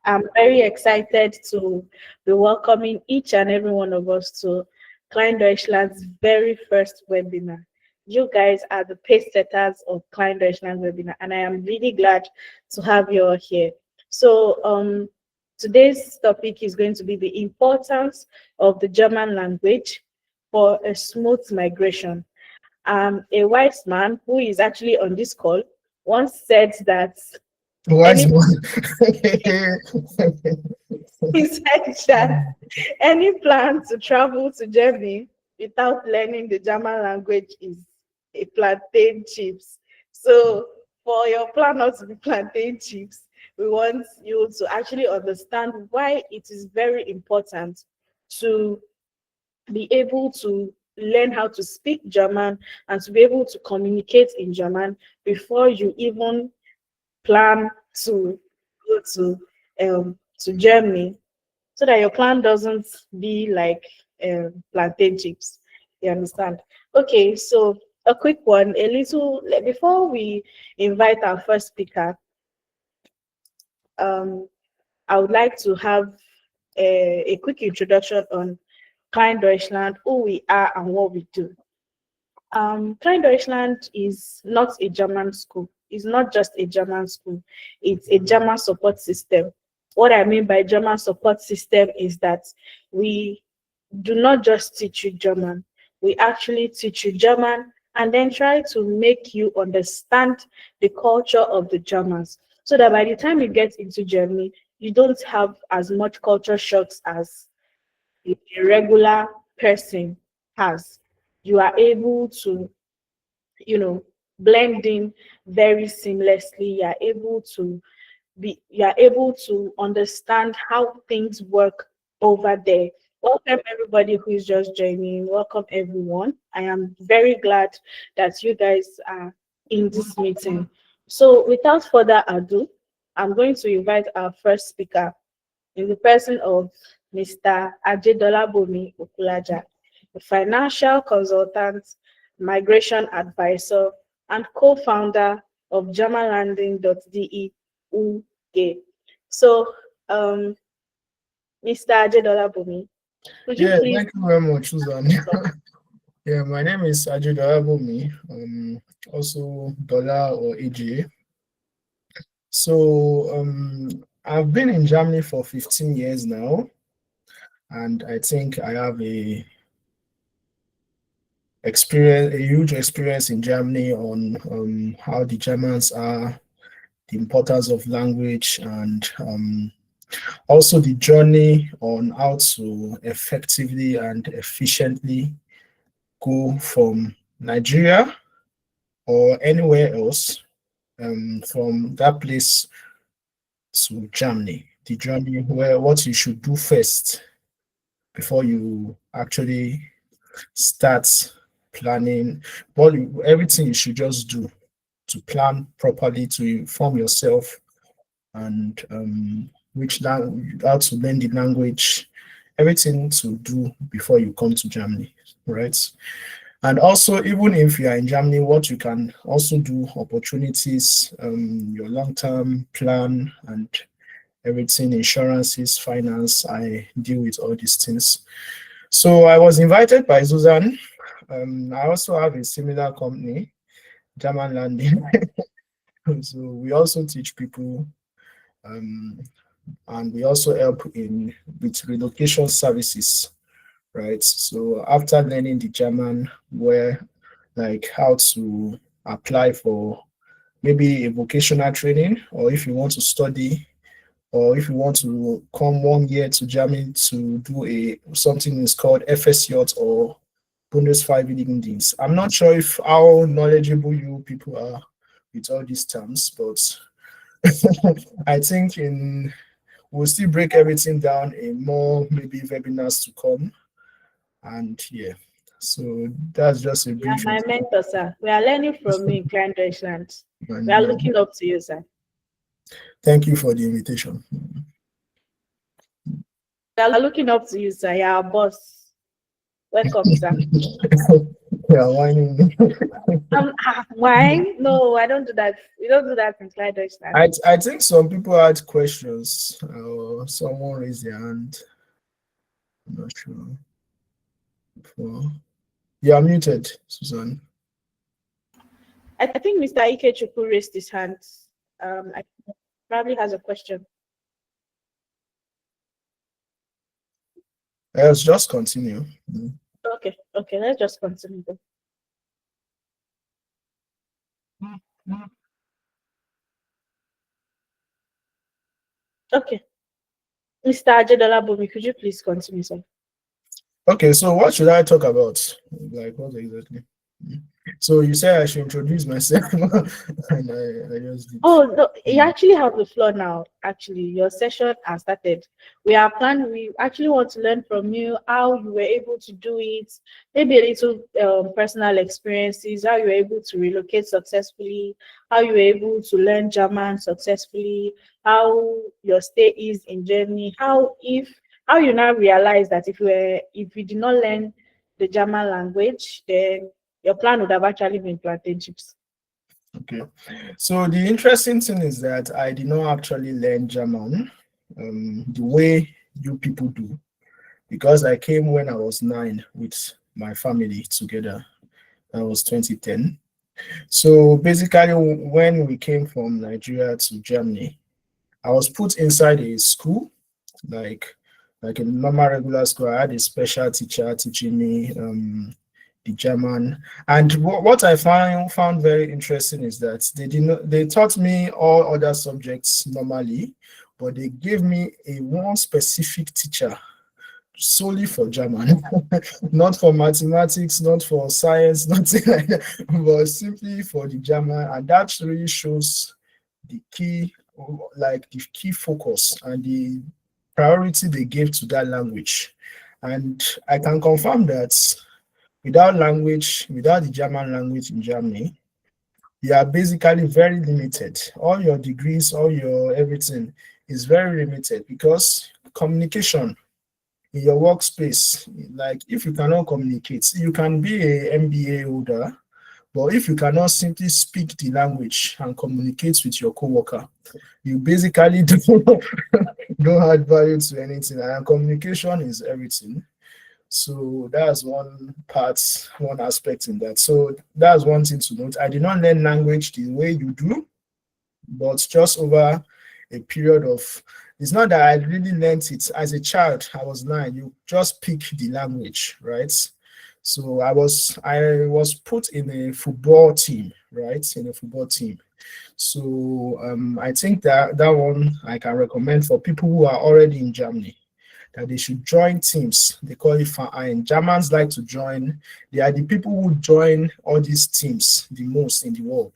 I'm very excited to be welcoming each and every one of us to Klein Deutschland's very first webinar. You guys are the pace setters of Klein Deutschland's webinar, and I am really glad to have you all here. So, today's topic is going to be the importance of the German language for a smooth migration. A wise man who is actually on this call once said that Wise any one. he said that any plan to travel to Germany without learning the German language is a plantain chips. So for your plan not to be plantain chips, we want you to actually understand why it is very important to be able to learn how to speak German and to be able to communicate in German before you even plan to go to Germany, so that your plan doesn't be like plantain chips. You understand? Okay, so a quick one, a little before we invite our first speaker. Um, I would like to have a quick introduction on Klein Deutschland, who we are and what we do. Klein Deutschland is not a German school. It's not just a German school. It's a German support system. What I mean by German support system is that we do not just teach you German. We actually teach you German and then try to make you understand the culture of the Germans, so that by the time you get into Germany, you don't have as much culture shocks as a regular person has. You are able to, blend in very seamlessly. You are able to understand how things work over there. Welcome everybody who is just joining. Welcome everyone. I am very glad that you guys are in this meeting. So without further ado, I'm going to invite our first speaker in the person of Mr. Ajedola Bomi Okulaja, a financial consultant, migration advisor, and co-founder of germanlanding.de UK. So, Mr. Ajedola Bomi, could you Yeah, please? thank you very much, Susan. Yeah, my name is Ajud Arabumi, also Dollar or AJ. So I've been in Germany for 15 years now, and I think I have a huge experience in Germany on how the Germans are, the importance of language, and also the journey on how to effectively and efficiently go from Nigeria or anywhere else, from that place to Germany. The journey where what you should do first before you actually start planning, everything you should just do to plan properly, to inform yourself, and how to learn the language, everything to do before you come to Germany, right? And also, even if you are in Germany, what you can also do, opportunities, your long-term plan, and everything, insurances, finance. I deal with all these things. So I was invited by Susan. I also have a similar company, German Landing. So we also teach people, and we also help with relocation services, right? So after learning the German, where like how to apply for maybe a vocational training, or if you want to study, or if you want to come 1 year to Germany to do something is called FSJ or Bundesfreiwilligendienst. I'm not sure if how knowledgeable you people are with all these terms, but I think we'll still break everything down in more maybe webinars to come. And yeah, so that's just a You are brief my introduction. mentor, sir. We are learning from you in Klein Deutschland. We are And looking up to you, sir. thank you for the invitation. We are looking up to you, sir. You are our boss. Welcome, sir. you're whining. Why? No, I don't do that. We don't do that in Clyde-Deutschland. I think some people had questions. Someone raised their hand. I'm not sure. You are muted, Susan. I think Mr. Ikechukwu raised his hand. I probably has a question. Let's just continue. Okay, let's just continue. Okay. Mr. Ajedola Bumi, could you please continue, sir? Okay, so what should I talk about? Like, what exactly? So you say I should introduce myself, and I just did. Oh no, you actually have the floor now. Actually, your session has started. We actually want to learn from you how you were able to do it. Maybe a little personal experiences, how you were able to relocate successfully, how you were able to learn German successfully, how your stay is in Germany, how you now realize that if you did not learn the German language, then your plan would have actually been plantain chips. Okay, so the interesting thing is that I did not actually learn German the way you people do, because I came when I was 9 with my family together. That was 2010. So basically, when we came from Nigeria to Germany, I was put inside a school, like a normal regular school. I had a special teacher teaching me the German. And what I found very interesting is that they taught me all other subjects normally, but they gave me one specific teacher solely for German, not for mathematics, not for science, nothing like that, but simply for the German. And that really shows the key focus and the priority they gave to that language. And I can confirm that without the German language in Germany, you are basically very limited. All your degrees, all your everything is very limited, because communication in your workspace, like if you cannot communicate, you can be a MBA holder, but if you cannot simply speak the language and communicate with your coworker, you basically don't add value to anything. And communication is everything. So that's one aspect in that. So that's one thing to note. I did not learn language the way you do, but just over a period of, it's not that I really learned it as a child. I was 9. You just pick the language, right? So I was put in a football team, right? In a football team. So I think that one I can recommend for people who are already in Germany, that they should join teams. They call it Verein. Germans like to join. They are the people who join all these teams the most in the world.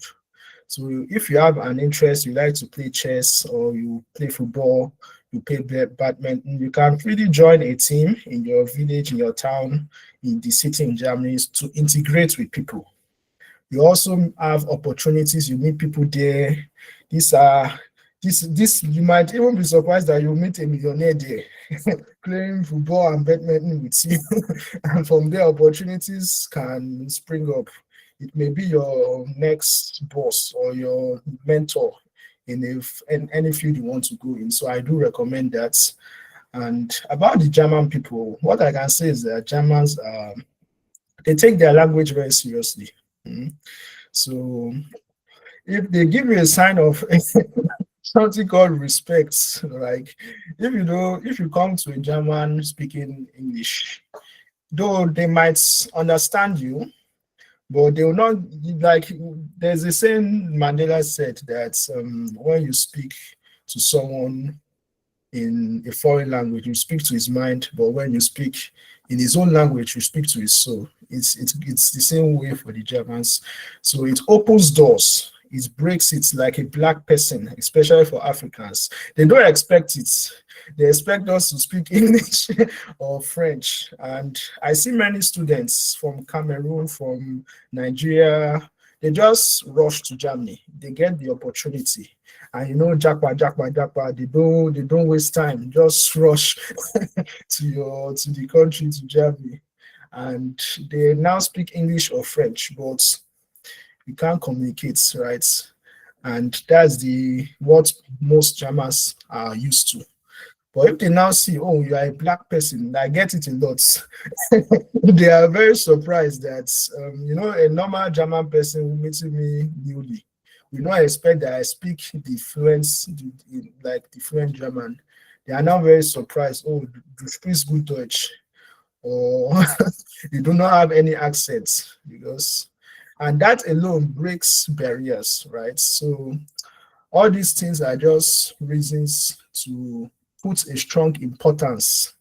So if you have an interest, you like to play chess or you play football, you play badminton, you can really join a team in your village, in your town, in the city in Germany, to integrate with people. You also have opportunities. You meet people there. This you might even be surprised that you meet a millionaire there playing football and badminton with you. And from there, opportunities can spring up. It may be your next boss or your mentor in any field you want to go in. So I do recommend that. And about the German people, what I can say is that Germans, they take their language very seriously. So if they give you a sign of something called respect, like if you come to a German speaking English, though they might understand you, but they will not, like, there's a saying Mandela said that when you speak to someone in a foreign language, you speak to his mind, but when you speak in his own language, you speak to his soul. It's the same way for the Germans. So it opens doors. It breaks it like a black person, especially for Africans. They don't expect it. They expect us to speak English or French. And I see many students from Cameroon, from Nigeria, they just rush to Germany. They get the opportunity. And japa, they don't waste time. Just rush to the country, to Germany. and they now speak English or French, but you can't communicate, right? And that's the what most Germans are used to. But if they now see, oh, you are a black person, I get it a lot. They are very surprised that a normal German person meeting me newly will not expect that I speak like the fluent German. They are now very surprised. Oh, du sprichst gut Deutsch, or you do not have any accents, because, and that alone breaks barriers, right? So all these things are just reasons to put a strong importance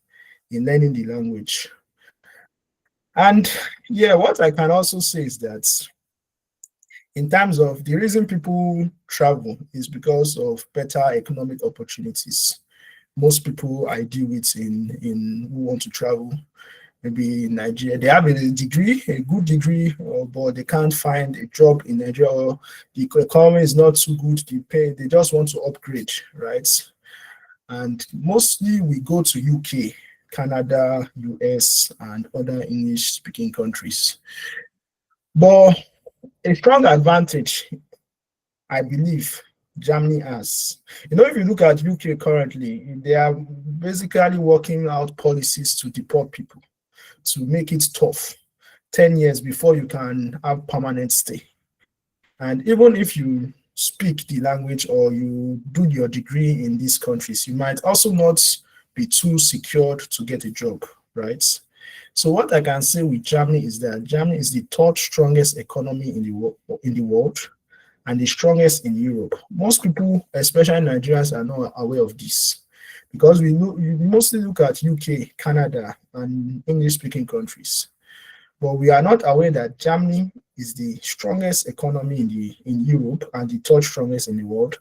in learning the language. And yeah, what I can also say is that in terms of the reason people travel is because of better economic opportunities. Most people I deal with in who want to travel, maybe in Nigeria, they have a degree, a good degree, but they can't find a job in Nigeria, or the economy is not too good. They just want to upgrade, right? And mostly we go to UK, Canada, US, and other English-speaking countries. But a strong advantage, I believe, Germany has. If you look at UK currently, they are basically working out policies to deport people, to make it tough. 10 years before you can have permanent stay. And even if you speak the language or you do your degree in these countries, you might also not be too secured to get a job, right? So what I can say with Germany is that Germany is the third strongest economy in the world and the strongest in Europe. Most people, especially Nigerians, are not aware of this, because we mostly look at UK, Canada, and English-speaking countries. But we are not aware that Germany is the strongest economy in Europe and the third strongest in the world.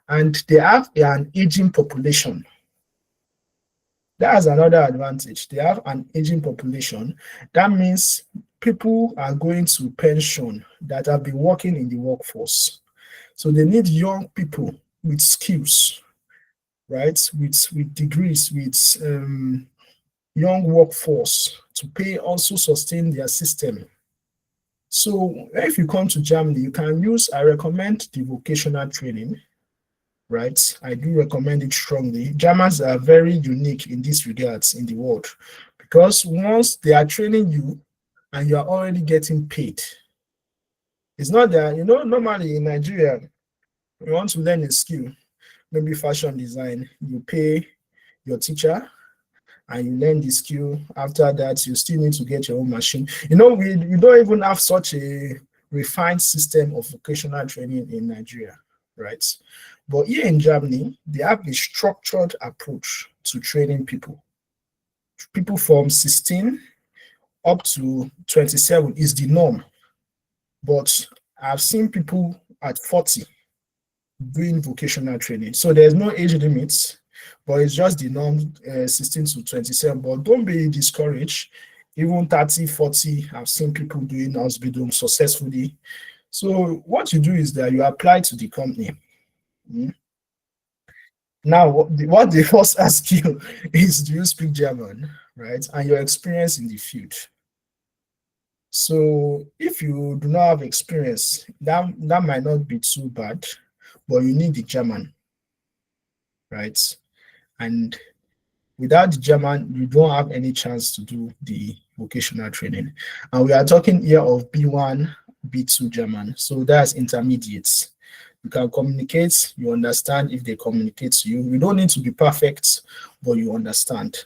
And they have an aging population. That's another advantage. They have an aging population. That means people are going to pension that have been working in the workforce. So they need young people with skills, right? With degrees, with young workforce to pay, also sustain their system. So if you come to Germany, I recommend the vocational training, right? I do recommend it strongly. Germans are very unique in these regards in the world, because once they are training you and you are already getting paid, it's not that, normally in Nigeria, you want to learn a skill, maybe fashion design, you pay your teacher and you learn the skill. After that, you still need to get your own machine. We don't even have such a refined system of vocational training in Nigeria, right? But here in Germany, they have a structured approach to training people. People from 16 up to 27 is the norm. But I've seen people at 40 doing vocational training. So there's no age limits, but it's just the norm, 16 to 27. But don't be discouraged. Even 30, 40, I've seen people doing Ausbildung successfully. So what you do is that you apply to the company. Now, what they first ask you is, do you speak German, right? And your experience in the field. So if you do not have experience, that might not be too bad, but you need the German, right? And without the German, you don't have any chance to do the vocational training. And we are talking here of B1, B2 German. So that's intermediates. You can communicate, you understand if they communicate to you. You don't need to be perfect, but you understand.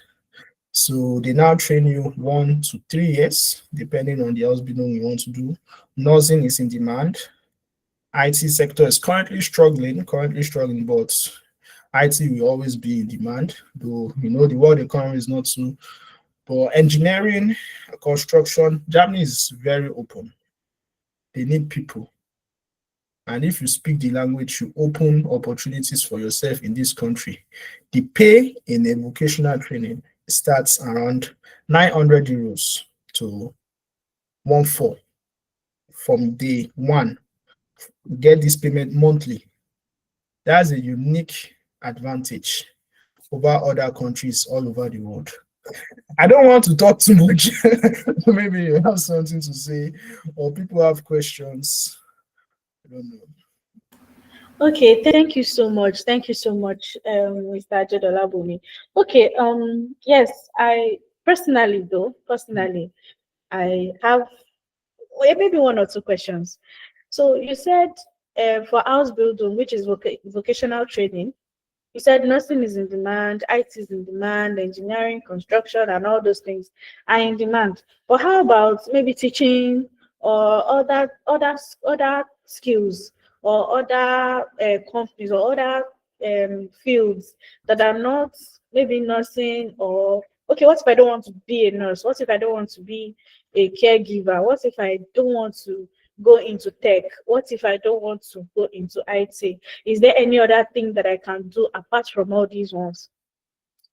So they now train you 1 to 3 years, depending on the Ausbildung you want to do. Nursing is in demand. IT sector is currently struggling, but IT will always be in demand, though the world economy is not so. But engineering, construction, Germany is very open. They need people. And if you speak the language, you open opportunities for yourself in this country. The pay in a vocational training starts around 900 euros to 1,400 from day one. You get this payment monthly. That's a unique advantage over other countries all over the world. I don't want to talk too much. Maybe you have something to say, or people have questions. I don't know. Okay, thank you so much. Thank you so much, Mr. Ajedolabumi. Okay, yes, I personally though, personally, I have maybe one or two questions. So you said for house building, which is vocational training, you said nursing is in demand, IT is in demand, engineering, construction, and all those things are in demand. But how about maybe teaching or other skills or other companies or other fields that are not maybe nursing or okay, what if I don't want to be a nurse? What if I don't want to be a caregiver? What if I don't want to go into tech? What if I don't want to go into IT? Is there any other thing that I can do apart from all these ones?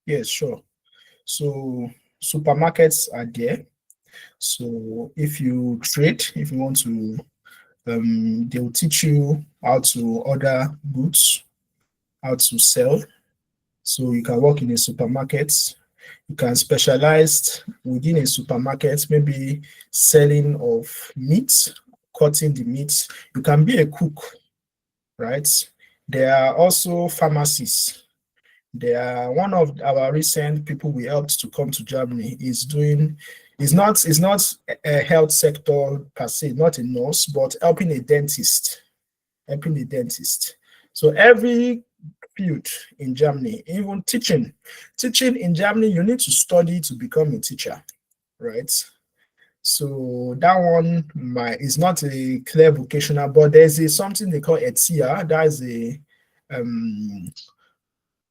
Yes, sure. So supermarkets are there. So if you trade, if you want to, they will teach you how to order goods, how to sell. So you can work in a supermarket. You can specialize within a supermarket, maybe selling of meat, cutting the meat. You can be a cook, right? There are also pharmacies. They are one of our recent people we helped to come to Germany is doing is not a health sector per se, not a nurse, but helping a dentist. So every field in Germany, even teaching in Germany, you need to study to become a teacher, right? So that one is not a clear vocational, but there's something they call a TIA. That is a um,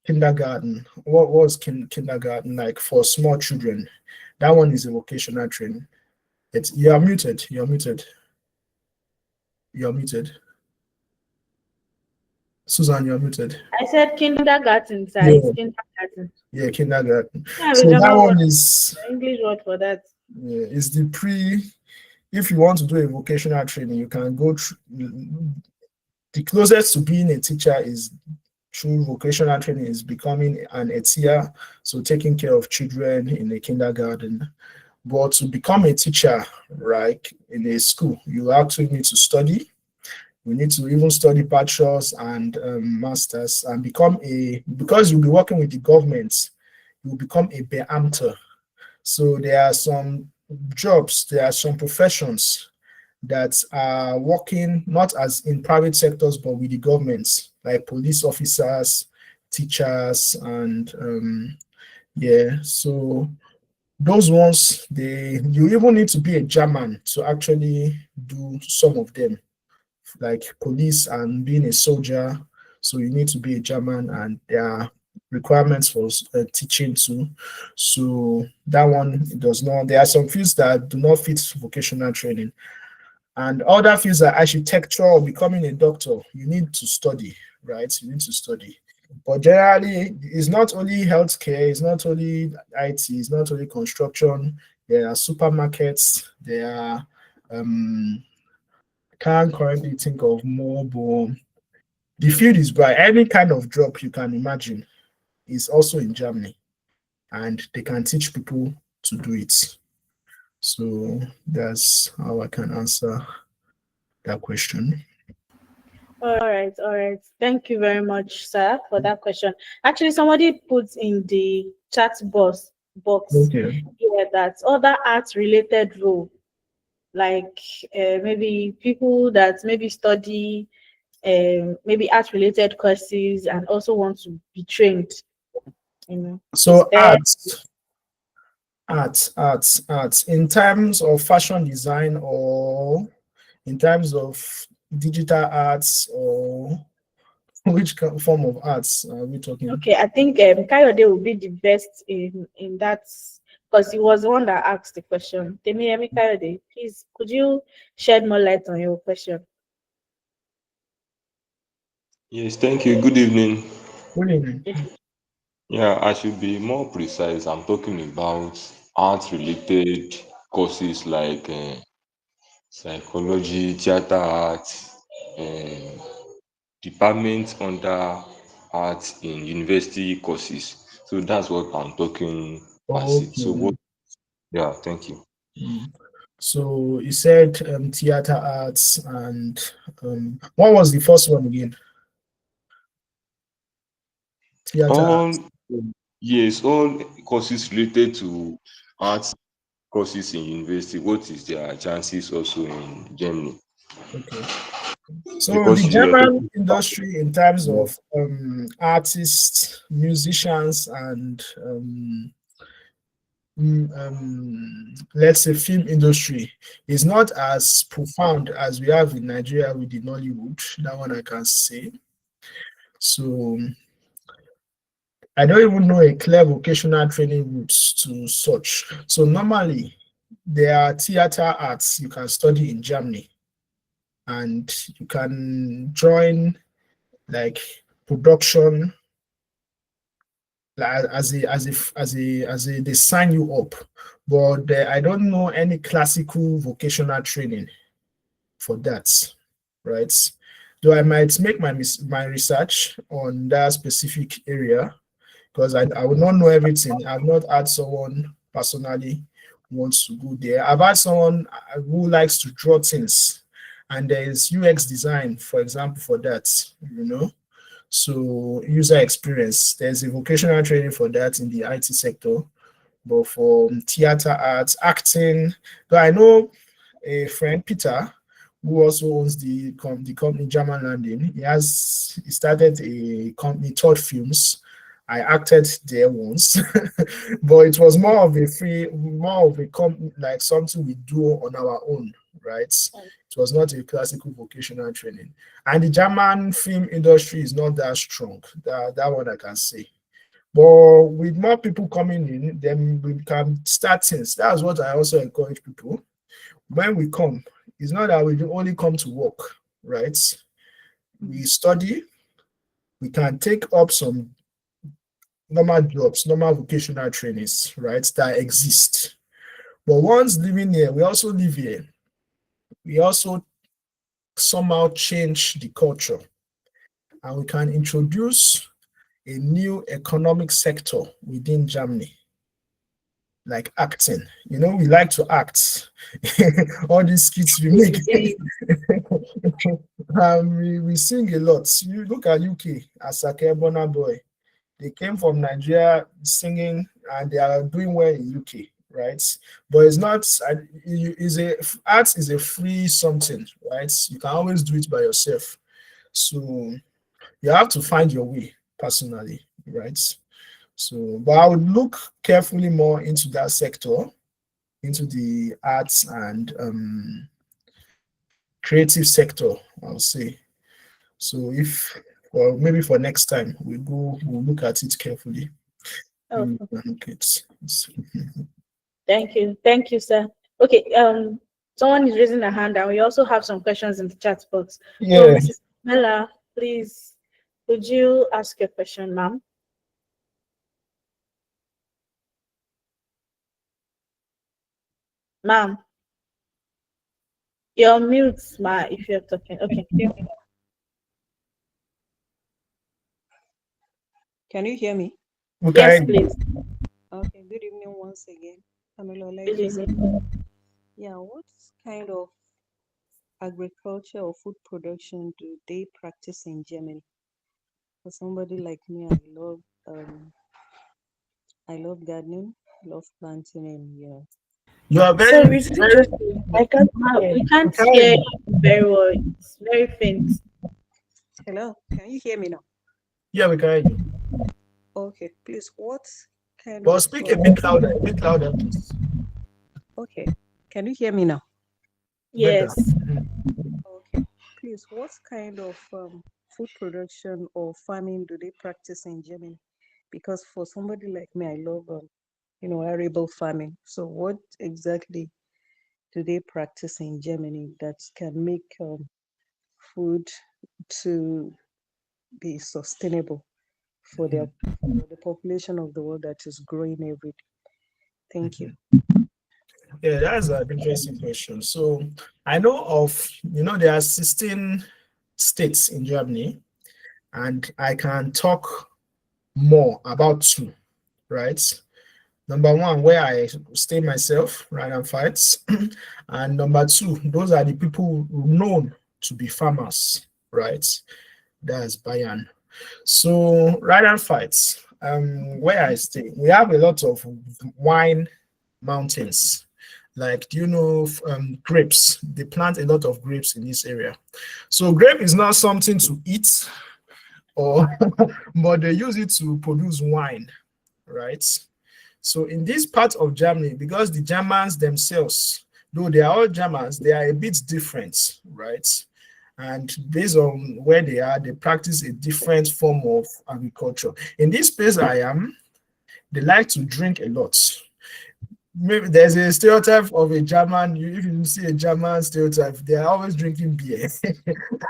kindergarten. What was kindergarten like for small children? That one is a vocational training. You are muted. You're muted. You're muted. Susan, you're muted. I said kindergarten, sir. It's Yeah, kindergarten. yeah, kindergarten. I have a So that German word, one is English word for that. is the pre. If you want to do a vocational training, you can go through. The closest to being a teacher is through vocational training is becoming an etia, so taking care of children in a kindergarten. But to become a teacher, right, in a school, you actually need to study. You need to even study bachelor's and masters and become because you'll be working with the government, you'll become a beamter. So there are some jobs, there are some professions that are working not as in private sectors but with the governments, like police officers, teachers, and yeah. So those ones, you even need to be a German to actually do some of them, like police and being a soldier. So you need to be a German, and there are requirements for teaching too. So that one does not. There are some fields that do not fit vocational training, and other fields are architecture or becoming a doctor. You need to study, right? You need to study. But generally, it's not only healthcare, it's not only IT, it's not only construction. There are supermarkets, there are can't currently think of more, but the field is bright. Any kind of job you can imagine is also in Germany, and they can teach people to do it. So that's how I can answer that question. All right. Thank you very much, sir, for that question. Actually, somebody put in the chat box Okay. here that other art related role, like maybe people that maybe study maybe art related courses and also want to be trained, you know, is So there? arts. In terms of fashion design or in terms of digital arts or which form of arts are we talking? Okay, I think Kayode will be the best in that because he was the one that asked the question. Temi Kayode, please could you shed more light on your question? Yes, thank you. Good evening. Really? Yeah, I should be more precise. I'm talking about art-related courses like psychology, theater arts, uh, departments under art in university courses. So that's what I'm talking per se. So Okay. what? Yeah, thank you. Mm. So you said theater arts and what was the first one again? Theater arts. All yes, all courses related to arts courses in university. What is their chances also in Germany? Okay. So the Because you were German talking about, industry in terms yeah. of artists, musicians, and let's say film industry is not as profound as we have in Nigeria with the Nollywood. That one I can say. So I don't even know a clear vocational training route to such. So normally there are theater arts you can study in Germany, and you can join like production like as a they sign you up. But I don't know any classical vocational training for that, right? Though I might make my research on that specific area because I would not know everything. I've not had someone personally who wants to go there. I've had someone who likes to draw things, and there is UX design, for example, for that, you know. So user experience, there's a vocational training for that in the IT sector, but for theater arts, acting, though I know a friend, Peter, who also owns the company German Landing. He started a company, Thought Films. I acted there once, but it was more of a company, like something we do on our own, right? It was not a classical vocational training. And the German film industry is not that strong. That one I can say. But with more people coming in, then we can start things. That's what I also encourage people. When we come, it's not that we only come to work, right? We study, we can take up some normal jobs, normal vocational trainings, right, that exist. But once living here, we also live here. We also somehow change the culture, and we can introduce a new economic sector within Germany, like acting. You know, we like to act. All these skits we make. We sing a lot. You look at UK, Asake, Burna Boy. They came from Nigeria singing, and they are doing well in UK, right? But it's not. Is a art is a free something, right? You can always do it by yourself. So you have to find your way personally, right? So, but I would look carefully more into that sector, into the arts and creative sector, I'll say. So if, or maybe for next time, we'll look at it carefully. Oh, Okay. thank you, sir. Okay, someone is raising a hand, and we also have some questions in the chat box. So, Yeah, Mrs. Mela, please, could you ask your question, ma'am? Ma'am, you're mute, ma, if you're talking. Okay. Can you hear me? Yes, okay. please. Okay, good evening once again. Camilo Good evening. Yeah, what kind of agriculture or food production do they practice in Germany? For somebody like me, I love gardening, love planting, and You are Sorry, very, is it very, just me? I can't. We we can't can't hear hear you very well. It's very faint. Hello, can you hear me now? Yeah, we can hear you. Okay, please, what kind But of speak a bit louder, please. okay, can you hear me now? Better. Yes. Okay, please, what kind of food production or farming do they practice in Germany? Because for somebody like me, I love arable farming. So what exactly do they practice in Germany that can make food to be sustainable for for the population of the world that is growing every day? Thank you. Yeah, that's an interesting question. So I know of, there are 16 states in Germany, and I can talk more about two, right? Number one, where I stay myself, Rheinland-Pfalz. And number two, those are the people known to be farmers, right? That's Bayern. So Rheinland-Pfalz, where I stay, we have a lot of wine mountains. Like, do you know grapes? They plant a lot of grapes in this area. So grape is not something to eat, or but they use it to produce wine, right? So in this part of Germany, because the Germans themselves, though they are all Germans, they are a bit different, right? And based on where they are, they practice a different form of agriculture. In this place I am, they like to drink a lot. Maybe there's a stereotype of a German. If you see a German stereotype, they are always drinking beer.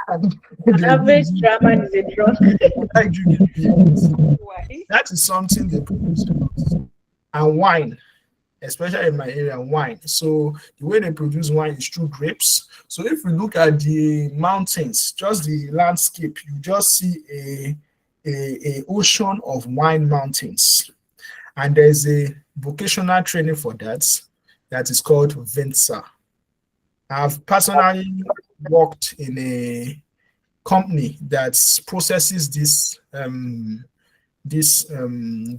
And An average German is a drunk. like drinking beer. Why? That is something they produce a lot. And wine, especially in my area, wine. So the way they produce wine is through grapes. So if you look at the mountains, just the landscape, you just see a ocean of wine mountains. And there's a vocational training for that is called Vensa. I've personally worked in a company that processes these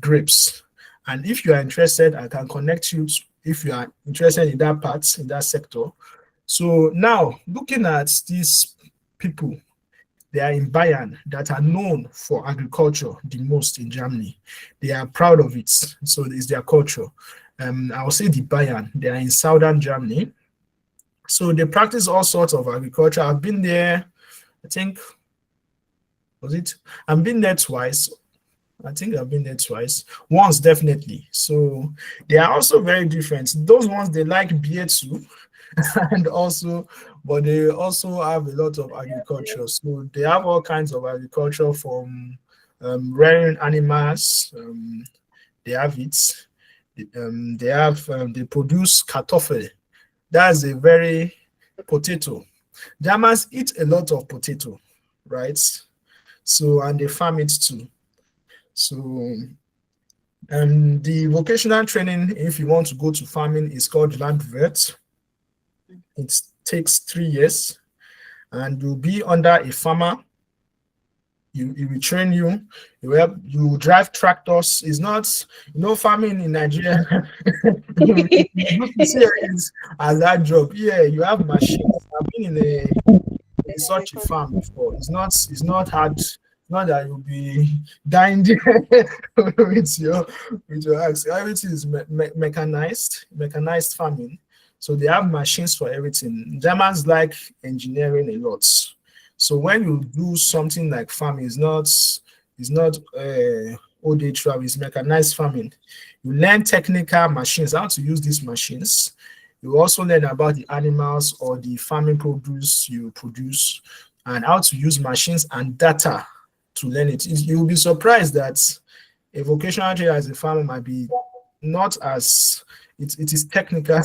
grapes. And if you are interested, I can connect you if you are interested in that part, in that sector. So now, looking at these people, they are in Bayern that are known for agriculture the most in Germany. They are proud of it. So it's their culture. I will say the Bayern, they are in southern Germany. So they practice all sorts of agriculture. I've been there, I think, I've been there twice. I think I've been there twice. Once, definitely. So they are also very different. Those ones, they like beer too. And also, but they also have a lot of agriculture. So they have all kinds of agriculture, from rearing animals. They have it. They produce kartoffel. That's a very potato. Germans eat a lot of potato, right? So, and they farm it too. So, the vocational training, if you want to go to farming, is called Landwirt. It takes 3 years, and you'll be under a farmer. He will train you. You drive tractors. It's not, farming in Nigeria. You see it as that job. Yeah, you have machines. I've been in such a farm before. It's not hard. Not that you'll be dying with your axe. Everything is mechanized farming. So they have machines for everything. Germans like engineering a lot. So when you do something like farming, it's not old age farming, it's mechanized farming. You learn technical machines, how to use these machines. You also learn about the animals or the farming produce you produce, and how to use machines and data to learn it. You'll be surprised that a vocational trainer as a farmer might be not as, it is technical,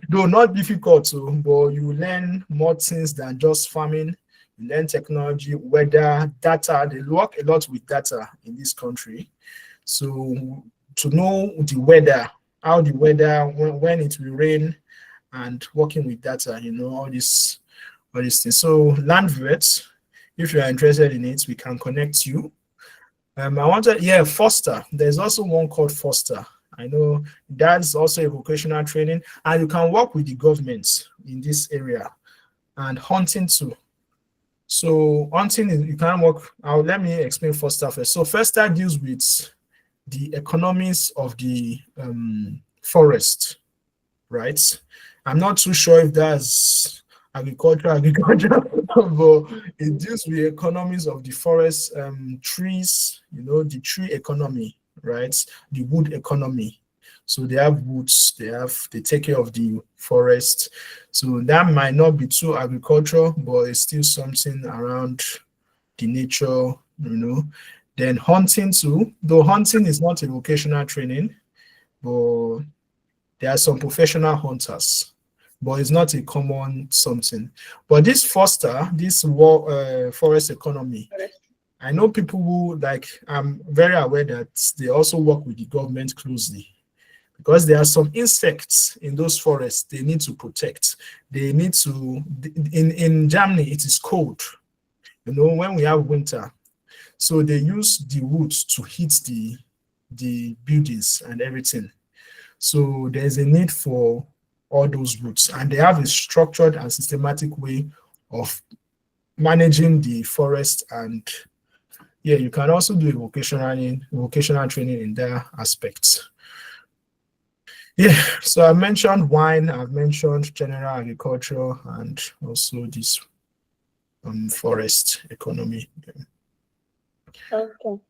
though not difficult to, but you learn more things than just farming. You learn technology, weather, data. They work a lot with data in this country. So to know the weather, how the weather, when it will rain, and working with data, all these things. So Landwirt, if you are interested in it, we can connect you. Foster. There's also one called Foster. I know that's also a vocational training, and you can work with the government in this area, and hunting too. So hunting is, you can work. Let me explain Foster first. So Foster deals with the economies of the forest, right? I'm not too sure if that's agriculture, but it deals with economies of the forest, trees, the tree economy, right? The wood economy. So they have woods, they take care of the forest. So that might not be too agriculture, but it's still something around the nature, Then hunting too, though hunting is not a vocational training, but there are some professional hunters, but it's not a common something. But this Foster, this forest economy, I know people who, I'm very aware that they also work with the government closely. because there are some insects in those forests they need to protect. They need to, in Germany, it is cold, when we have winter. So they use the woods to heat the buildings and everything. So there's a need for all those roots, and they have a structured and systematic way of managing the forest. And yeah, you can also do a vocational training in that aspect. Yeah, so I mentioned wine, I've mentioned general agriculture, and also this forest economy. Okay.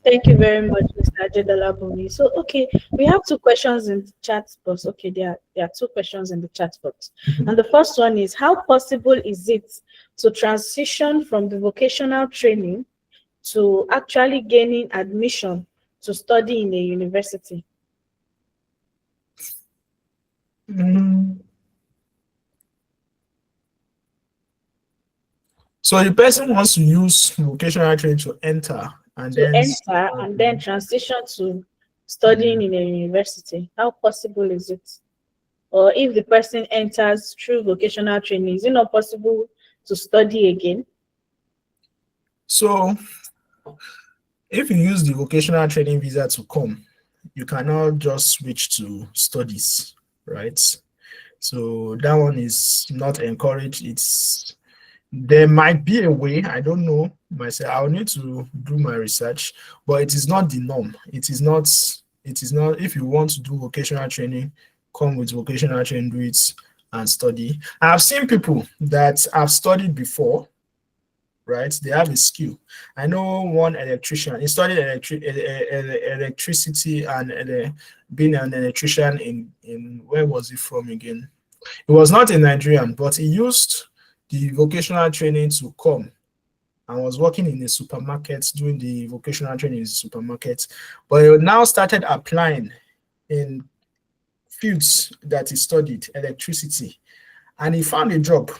Thank you very much, Mr. Ajedalabumi. So, okay, we have two questions in the chat box. Okay, there are two questions in the chat box. And the first one is, how possible is it to transition from the vocational training to actually gaining admission to study in a university? So the person wants to use vocational training to enter and then transition to studying in a university. How possible is it? Or if the person enters through vocational training, is it not possible to study again? So if you use the vocational training visa to come, you cannot just switch to studies, right? So that one is not encouraged. There might be a way, I don't know myself, I'll need to do my research, but it is not the norm. It is not, if you want to do vocational training, come with vocational training, do it and study. I've seen people that have studied before, right? They have a skill. I know one electrician, he studied electricity and being an electrician in where was he from again? He was not a Nigerian, but he used the vocational training to come and was working in a supermarket, doing the vocational training in the supermarket. But he now started applying in fields that he studied, electricity, and he found a job.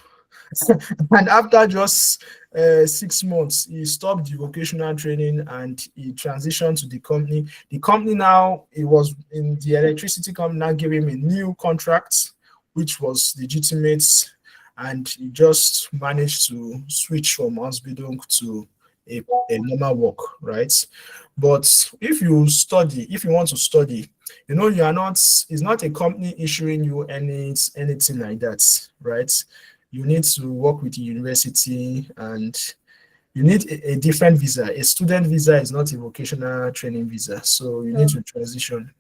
And after just 6 months, he stopped the vocational training and he transitioned to the company. The company now, it was in the electricity company, now gave him a new contract, which was legitimate, and he just managed to switch from Ausbildung to a normal work, right? But if you want to study, you are not, it's not a company issuing you anything like that, right? You need to work with the university and you need a different visa. A student visa is not a vocational training visa, so you need to transition.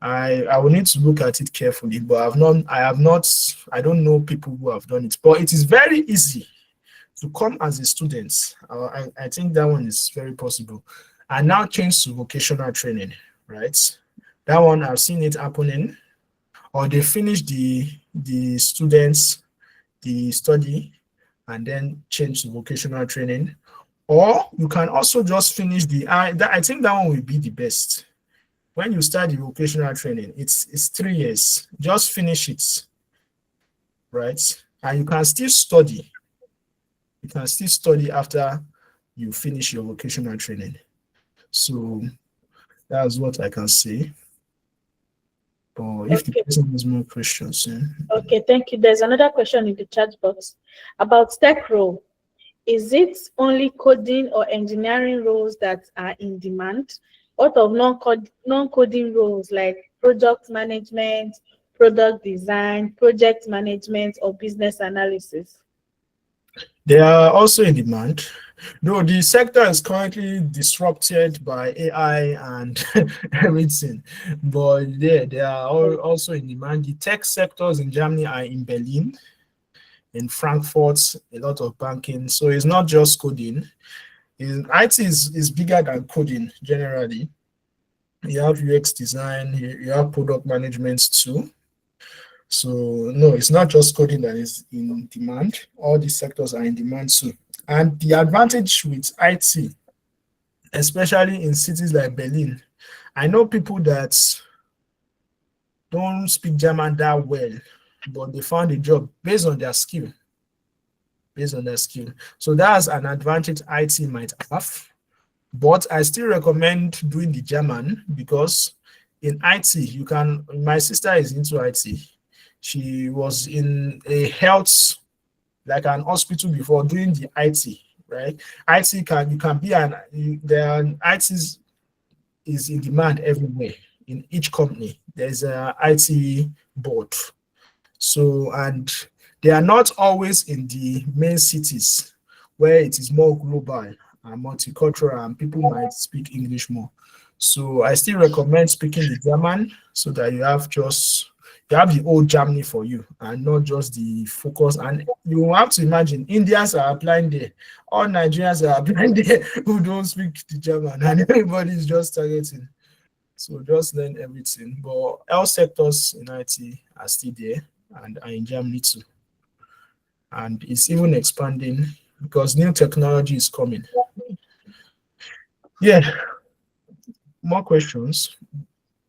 I will need to look at it carefully, but I don't know people who have done it, but it is very easy to come as a student. I think that one is very possible. And now change to vocational training, right? That one, I've seen it happening, or they finish the students, the study, and then change to vocational training. Or you can also just finish I think that one will be the best. When you start the vocational training, it's 3 years. Just finish it, right? And you can still study. You can still study after you finish your vocational training. So that's what I can say. But if the person has more questions. Okay, thank you. There's another question in the chat box about tech role. Is it only coding or engineering roles that are in demand? What of non-coding roles like product management, product design, project management, or business analysis? They are also in demand. Though the sector is currently disrupted by AI and everything, but they are also in demand. The tech sectors in Germany are in Berlin, in Frankfurt, a lot of banking. So it's not just coding. IT is bigger than coding generally. You have UX design, you have product management too. So no, it's not just coding that is in demand. All these sectors are in demand too. And the advantage with IT, especially in cities like Berlin, I know people that don't speak German that well, but they found a job based on their skill. So that's an advantage IT might have. But I still recommend doing the German because in IT, you can, my sister is into IT. She was in a health, like an hospital before doing the IT, right? IT can, you can be an, IT is in demand everywhere. In each company, there's a IT board. So, and they are not always in the main cities where it is more global and multicultural and people might speak English more. So I still recommend speaking the German so that you have just, you have the old Germany for you and not just the focus. And you have to imagine Indians are applying there, all Nigerians are applying there who don't speak the German, and everybody is just targeting. So just learn everything. But health sectors in IT are still there and are in Germany too. And it's even expanding because new technology is coming. Yeah. More questions?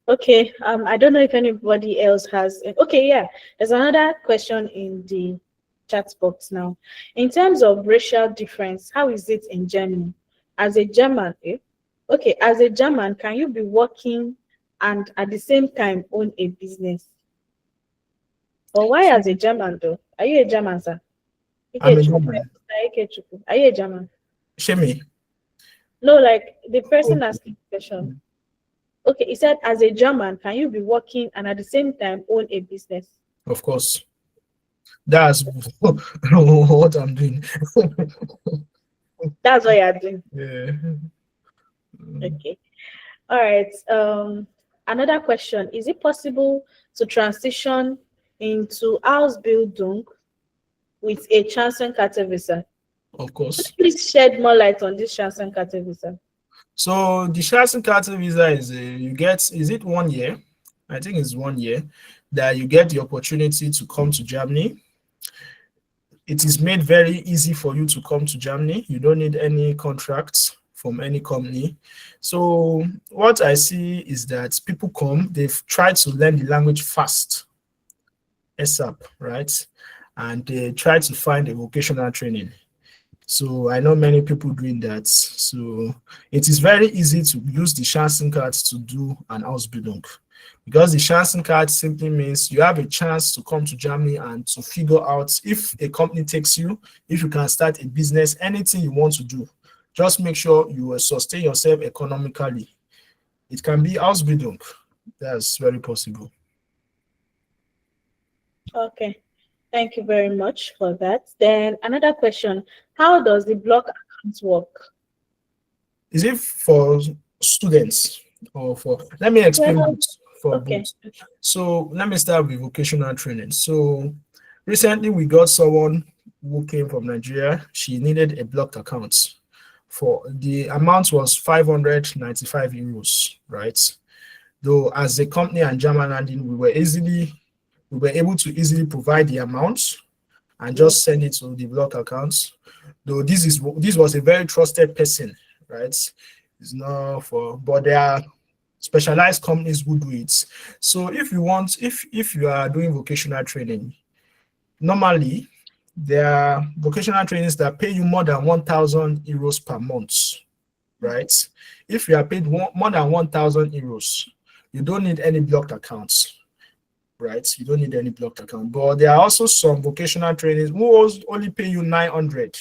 Okay, I don't know if anybody else has. Okay, yeah, there's another question in the chat box now. In terms of racial difference, how is it in Germany? As a German, okay, as a German, can you be working and at the same time own a business? Or why as a German though? Are you a German, sir? I'm a German. Are you a German? Shemi. No, like the person asking the question. Okay, he said, as a German, can you be working and at the same time own a business? Of course. That's what I'm doing. That's what you're doing. Yeah. Okay. All right. Another question. Is it possible to transition into Ausbildung with a Chancenkarte visa? Of course. Please shed more light on this Chancenkarte visa. So the Chancenkarte visa is you get, is it 1 year? I think it's 1 year that you get the opportunity to come to Germany. It is made very easy for you to come to Germany. You don't need any contracts from any company. So what I see is that people come, they've tried to learn the language fast, ASAP, right? And they try to find a vocational training. So I know many people doing that. So it is very easy to use the Chancenkarte to do an Ausbildung, because the Chancenkarte simply means you have a chance to come to Germany and to figure out if a company takes you, if you can start a business, anything you want to do. Just make sure you will sustain yourself economically. It can be Ausbildung. That's very possible. Okay. Thank you very much for that. Then another question, how does the block account work? Is it for students or for, let me explain this for Okay. both. So let me start with vocational training. So recently we got someone who came from Nigeria. She needed a blocked account. For the amount was 595 euros, right? Though as a company and German landing, we were able to easily provide the amount and just send it to the block accounts. Though this was a very trusted person, right? It's not for, but there are specialized companies who do it. So if you want, if you are doing vocational training, normally there are vocational trainings that pay you more than 1,000 euros per month, right? If you are paid more than 1,000 euros, you don't need any blocked accounts. Right, you don't need any blocked account. But there are also some vocational trainings who only pay you 900,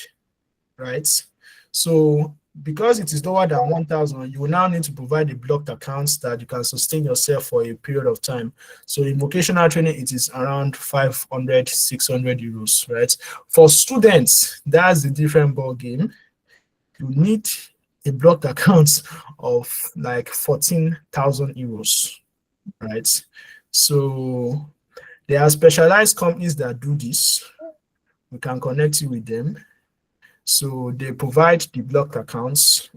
right? So because it is lower than 1,000, you will now need to provide a blocked account that you can sustain yourself for a period of time. So in vocational training, it is around 500, 600 euros, right? For students, that's a different ball game. You need a blocked account of like 14,000 euros, right? So there are specialized companies that do this. We can connect you with them. So they provide the blocked accounts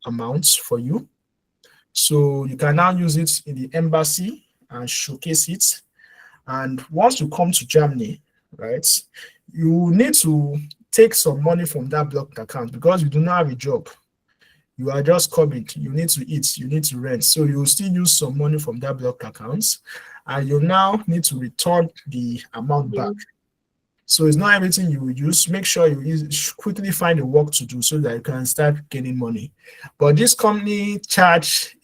amounts for you. So you can now use it in the embassy and showcase it. And once you come to Germany, right, you need to take some money from that blocked account because you do not have a job. You are just coming, you need to eat, you need to rent. So you will still use some money from that blocked accounts and you now need to return the amount back. So it's not everything you will use. Make sure you quickly find a work to do so that you can start getting money. But this company charge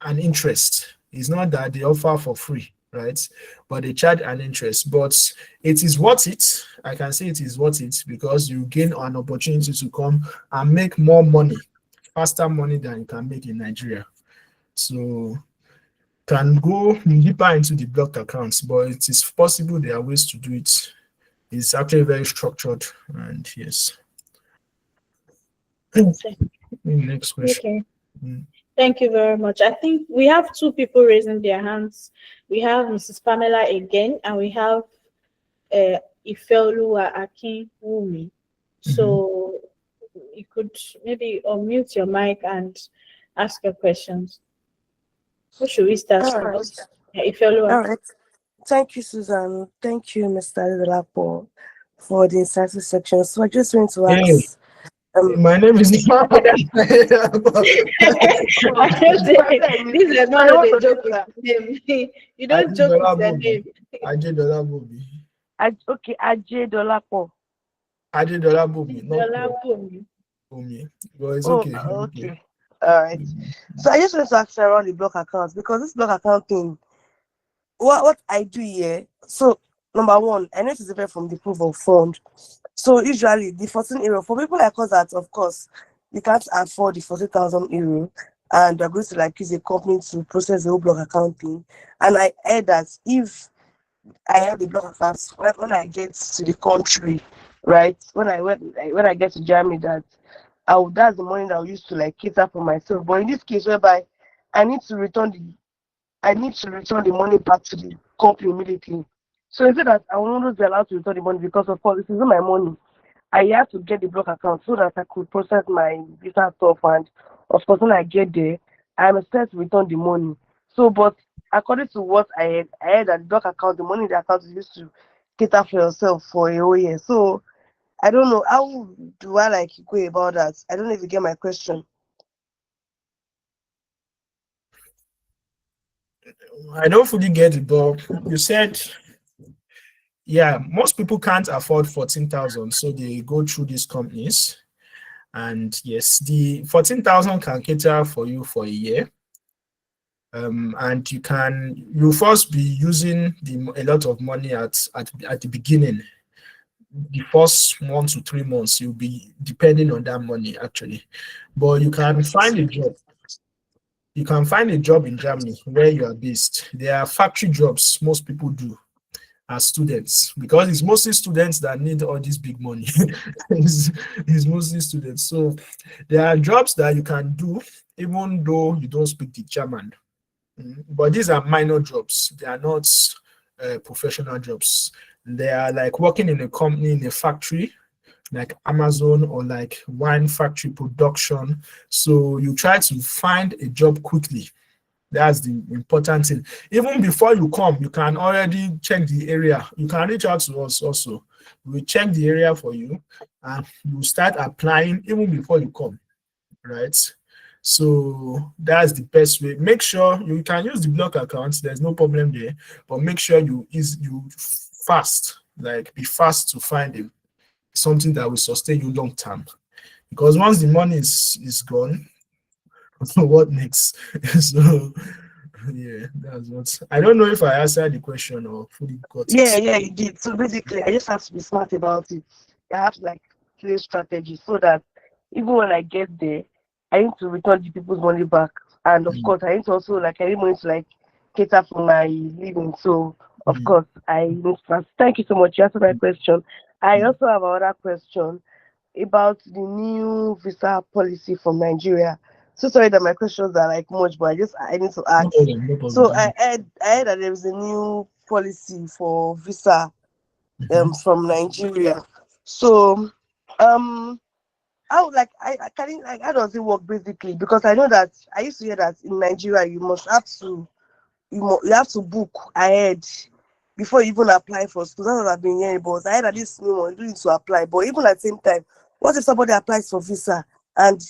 an interest, It's not that they offer for free, right? But they charge an interest. But it is worth it. I can say it is worth it because you gain an opportunity to come and make more money, faster money than you can make in Nigeria. So can go deeper into the blocked accounts, but it is possible there are ways to do it. It's actually very structured, and yes. Next question. Okay. Mm. Thank you very much. I think we have two people raising their hands. We have Mrs. Pamela again, and we have Ifeoluwa Akinwumi. So you could maybe unmute your mic and ask your questions. Who should we start All right. with? Ifeoluwa. All right. Thank you, Susan. Thank you, Mr. Adelapo, for the insightful section. So I just want to Hey, ask. my name is This is not a joke with name. You don't joke with their name. Adedola Bobi. Okay, Ajay Dolapo. Adedola Bobi, not Dolapo. Bobi. But it's Oh, okay. okay. All right. So I just want to ask around the block accounts because this block account thing, what I do here. So number one, I know it's different from the proof of fund. So usually the 14 euro for people like us that of course you can't afford the 40,000 euro and they're going to like use a company to process the whole block account thing. And I heard that if I have the block accounts when I get to the country, right? When I get to Germany, that that's the money that I use to like cater for myself. But in this case, whereby I need to return the money back to the company immediately. So instead that I will not be allowed to return the money because of course this isn't my money. I have to get the block account so that I could process my visa stuff, and of course when I get there, I'm expected to return the money. So but according to what I heard that the block account, the money in the account is used to cater for yourself for a whole year. So I don't know how do I like go about that. I don't know if you get my question. I don't fully get it, but you said, yeah, most people can't afford 14,000, so they go through these companies. And yes, the 14,000 can cater for you for a year. And you first be using a lot of money at the beginning. The first 1 to 3 months, you'll be depending on that money actually. But you can find a job. You can find a job in Germany where you are based. There are factory jobs most people do as students because it's mostly students that need all this big money. it's mostly students. So there are jobs that you can do even though you don't speak the German. But these are minor jobs. They are not professional jobs. They are like working in a company, in a factory, like Amazon or like wine factory production. So you try to find a job quickly. That's the important thing. Even before you come, you can already check the area. You can reach out to us also. We check the area for you and you start applying even before you come, right? So that's the best way. Make sure you can use the block accounts. There's no problem there, but make sure you fast, like be fast to find something that will sustain you long term. Because once the money is gone, what next? So yeah, that's what I don't know if I answered the question or fully got it. Yeah, you did. So basically, I just have to be smart about it. I have to like create strategy so that even when I get there, I need to return the people's money back. And of course, I need to also like I need money to like cater for my living. So of course, I need to. Thank you so much. You answered my question. I also have another question about the new visa policy from Nigeria. So sorry that my questions are like much, but I need to ask. No problem. So I heard that there is a new policy for visa from Nigeria. So how like I can like how does it work basically? Because I know that I used to hear that in Nigeria you have to book ahead before you even apply for school. That's what I've been hearing. But I heard that this new one you need to apply. But even at the same time, what if somebody applies for visa and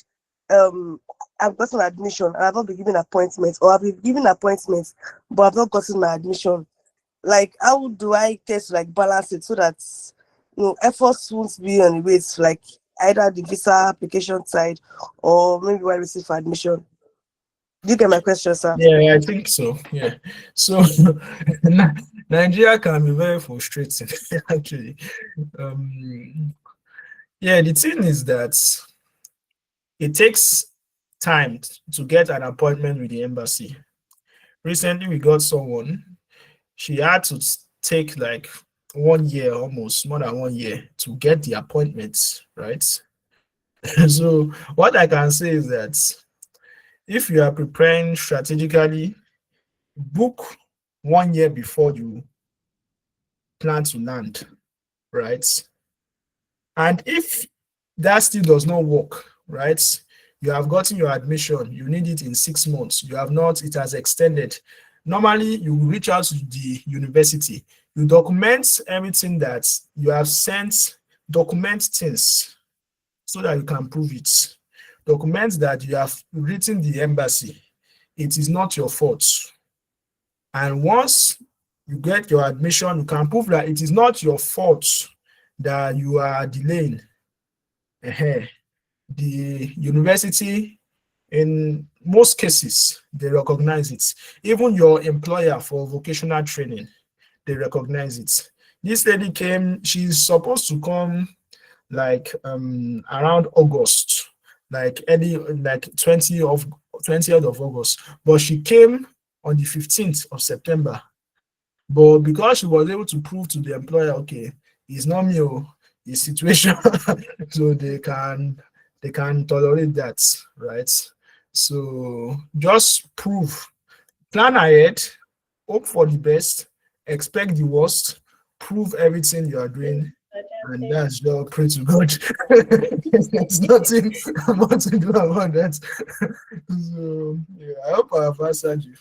I've gotten admission and I've not been given appointments, or I've been given appointments but I've not gotten my admission? Like how do I test like balance it so that efforts won't be on the way to like either the visa application side or maybe when I receive for admission? Do you get my question, sir? Yeah, I think so. Yeah. So Nigeria can be very frustrating, actually. Yeah, the thing is that it takes time to get an appointment with the embassy. Recently, we got someone, she had to take like 1 year, almost more than 1 year, to get the appointments, right? So, what I can say is that if you are preparing strategically, book 1 year before you plan to land, right? And if that still does not work, right? You have gotten your admission, you need it in 6 months, you have not, it has extended. Normally, you reach out to the university, you document everything that you have sent, document things so that you can prove it. Document that you have written the embassy. It is not your fault. And once you get your admission, you can prove that it is not your fault that you are delaying. The university, in most cases, they recognize it. Even your employer for vocational training, they recognize it. This lady came, she's supposed to come like around August, like early, like 20th of August, but she came on the 15th of September. But because she was able to prove to the employer, okay, it's not me, it's situation, so they can tolerate that, right? So just prove, plan ahead, hope for the best, expect the worst, prove everything you are doing, and that's just pray to God. There's nothing more to do about that. So yeah, I hope I have answered you.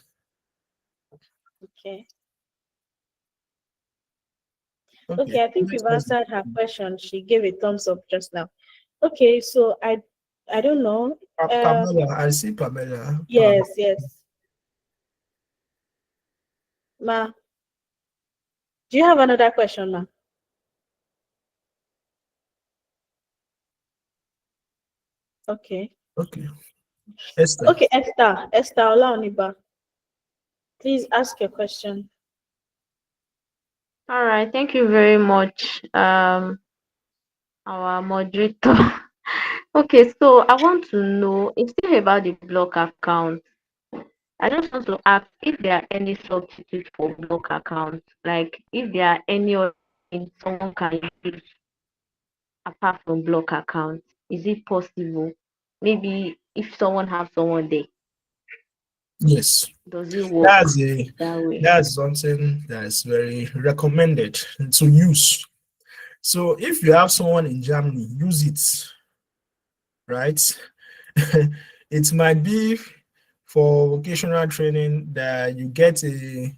Okay. Okay, I think you've answered her question. She gave a thumbs up just now. Okay, so I don't know. Pamela, I see Pamela. Yes, yes. Ma, do you have another question, ma? Okay. Okay. Esther. Okay, Esther Olaoniba. Please ask your question. All right, thank you very much, our moderator. Okay, so I want to know, it's still about the block account. I just want to ask if there are any substitutes for block accounts, like if there are any other things someone can use apart from block accounts. Is it possible? Maybe if someone has someone there, Yes. does it work that way? That's something that is very recommended to use. So if you have someone in Germany, use it, right? It might be for vocational training that you get a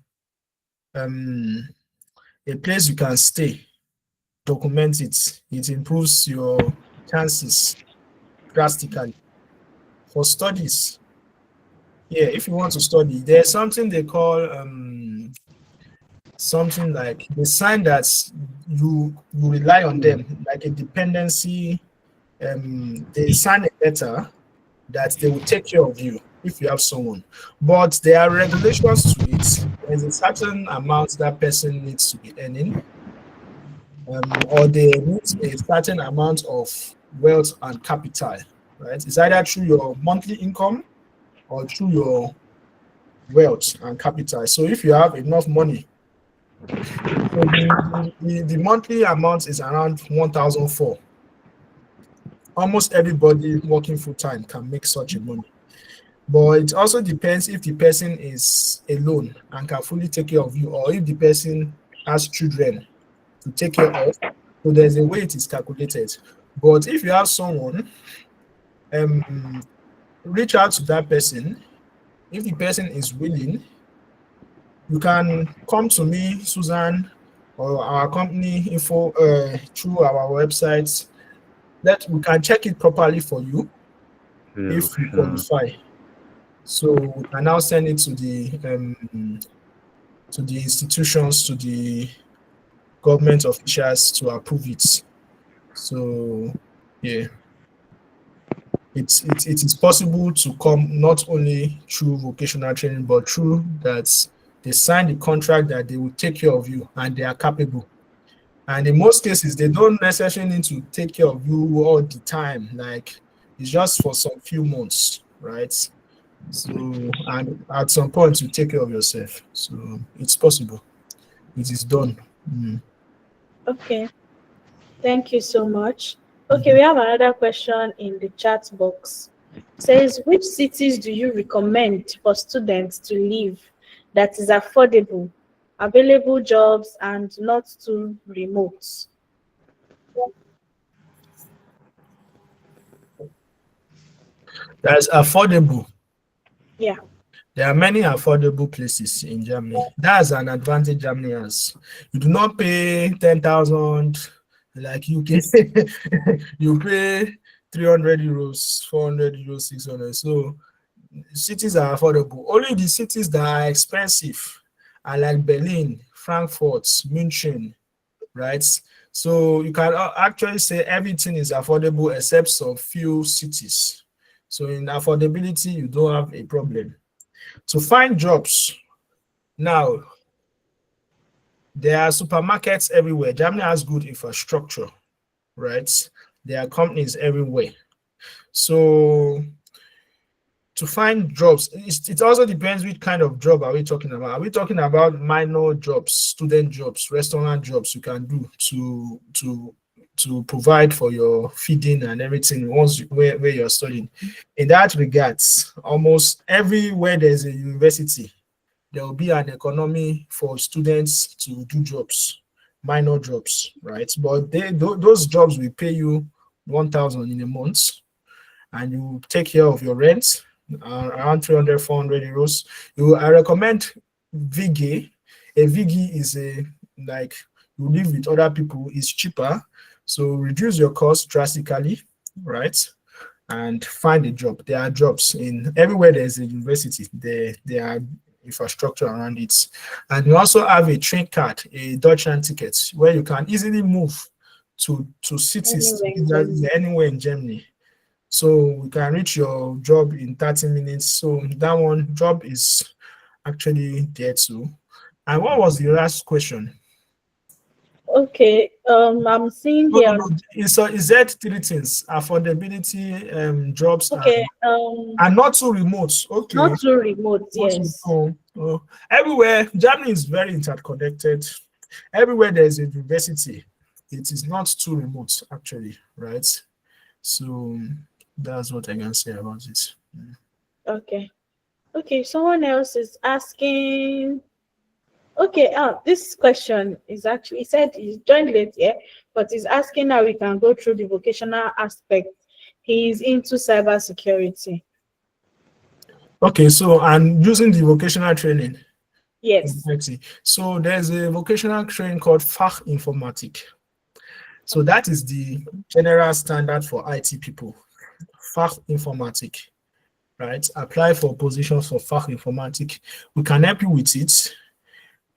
place you can stay, document it. It improves your chances drastically. For studies, yeah, if you want to study, there's something they call something like the sign that you rely on them, like a dependency. They sign a letter that they will take care of you if you have someone, but there are regulations to it. There's a certain amount that person needs to be earning, or they need a certain amount of wealth and capital, right? It's either through your monthly income or through your wealth and capital. So if you have enough money, so the monthly amount is around 1,004. Almost everybody working full time can make such a money. But it also depends if the person is alone and can fully take care of you, or if the person has children to take care of. So there's a way it is calculated. But if you have someone, reach out to that person. If the person is willing, you can come to me, Susan, or our company info through our website. That we can check it properly for you if you qualify. So we can now send it to the institutions, to the government officials to approve it. So yeah. it is possible to come not only through vocational training, but through that they sign the contract that they will take care of you and they are capable. And in most cases, they don't necessarily need to take care of you all the time. Like it's just for some few months, right? So, and at some point, you take care of yourself. So it's possible. It is done. Okay, thank you so much. Okay, we have another question in the chat box. It says, which cities do you recommend for students to live that is affordable, available jobs, and not too remote? That's affordable. Yeah. There are many affordable places in Germany. That's an advantage Germany has. You do not pay 10,000 like UK. You pay 300 euros, 400 euros, 600. So cities are affordable. Only the cities that are expensive are like Berlin, Frankfurt, München, right? So you can actually say everything is affordable except some few cities. So in affordability, you don't have a problem. To find jobs, now there are supermarkets everywhere. Germany has good infrastructure, right? There are companies everywhere. So to find jobs, it also depends which kind of job are we talking about. Are we talking about minor jobs, student jobs, restaurant jobs you can do to provide for your feeding and everything once where you're studying? In that regards, almost everywhere there's a university, there will be an economy for students to do jobs, minor jobs, right? But those jobs will pay you 1,000 in a month, and you take care of your rent, around 300, 400 euros. I recommend VG. A VG is like you live with other people, it's cheaper. So reduce your cost drastically, right? And find a job. There are jobs in everywhere there's a university. There are infrastructure around it. And you also have a train card, a Deutschland ticket, where you can easily move to cities anywhere in Germany. So we can reach your job in 30 minutes. So that one job is actually there too. And what was the last question? Okay, I'm seeing here. Is that three things: affordability, jobs, okay, and not too remote. Okay, not too remote. Yes. Everywhere, Germany is very interconnected. Everywhere there is a university, it is not too remote, actually, right? So that's what I can say about it. Okay. Okay, someone else is asking. Okay, this question is actually, he said he's joined late here, but he's asking how we can go through the vocational aspect. He's into cybersecurity. Okay, so and using the vocational training. Yes. So there's a vocational training called Fachinformatik. So that is the general standard for IT people. Fachinformatik, right? Apply for positions for Fachinformatik. We can help you with it.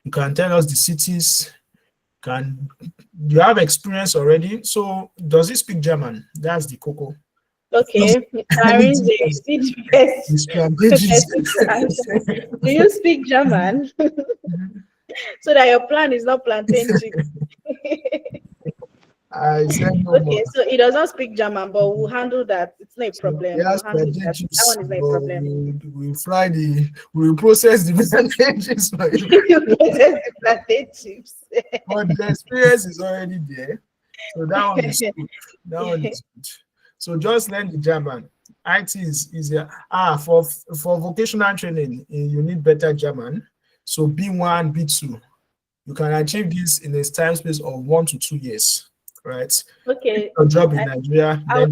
You can tell us the cities. You have experience already? So does he speak German? That's the cocoa. Okay, do you speak German? So that your plan is not plantain chips. I said no okay, more. so he does not speak German, but we'll handle that. It's not a problem. Yes, That one is not a problem. We'll fry we'll process the plantain chips for you. You process the plantain chips. But the experience is already there. So that one is good. That one is good. So just learn the German. IT is easier. For vocational training, you need better German. So B1, B2. You can achieve this in a time space of 1 to 2 years. Right. Okay. A job in Nigeria. I'll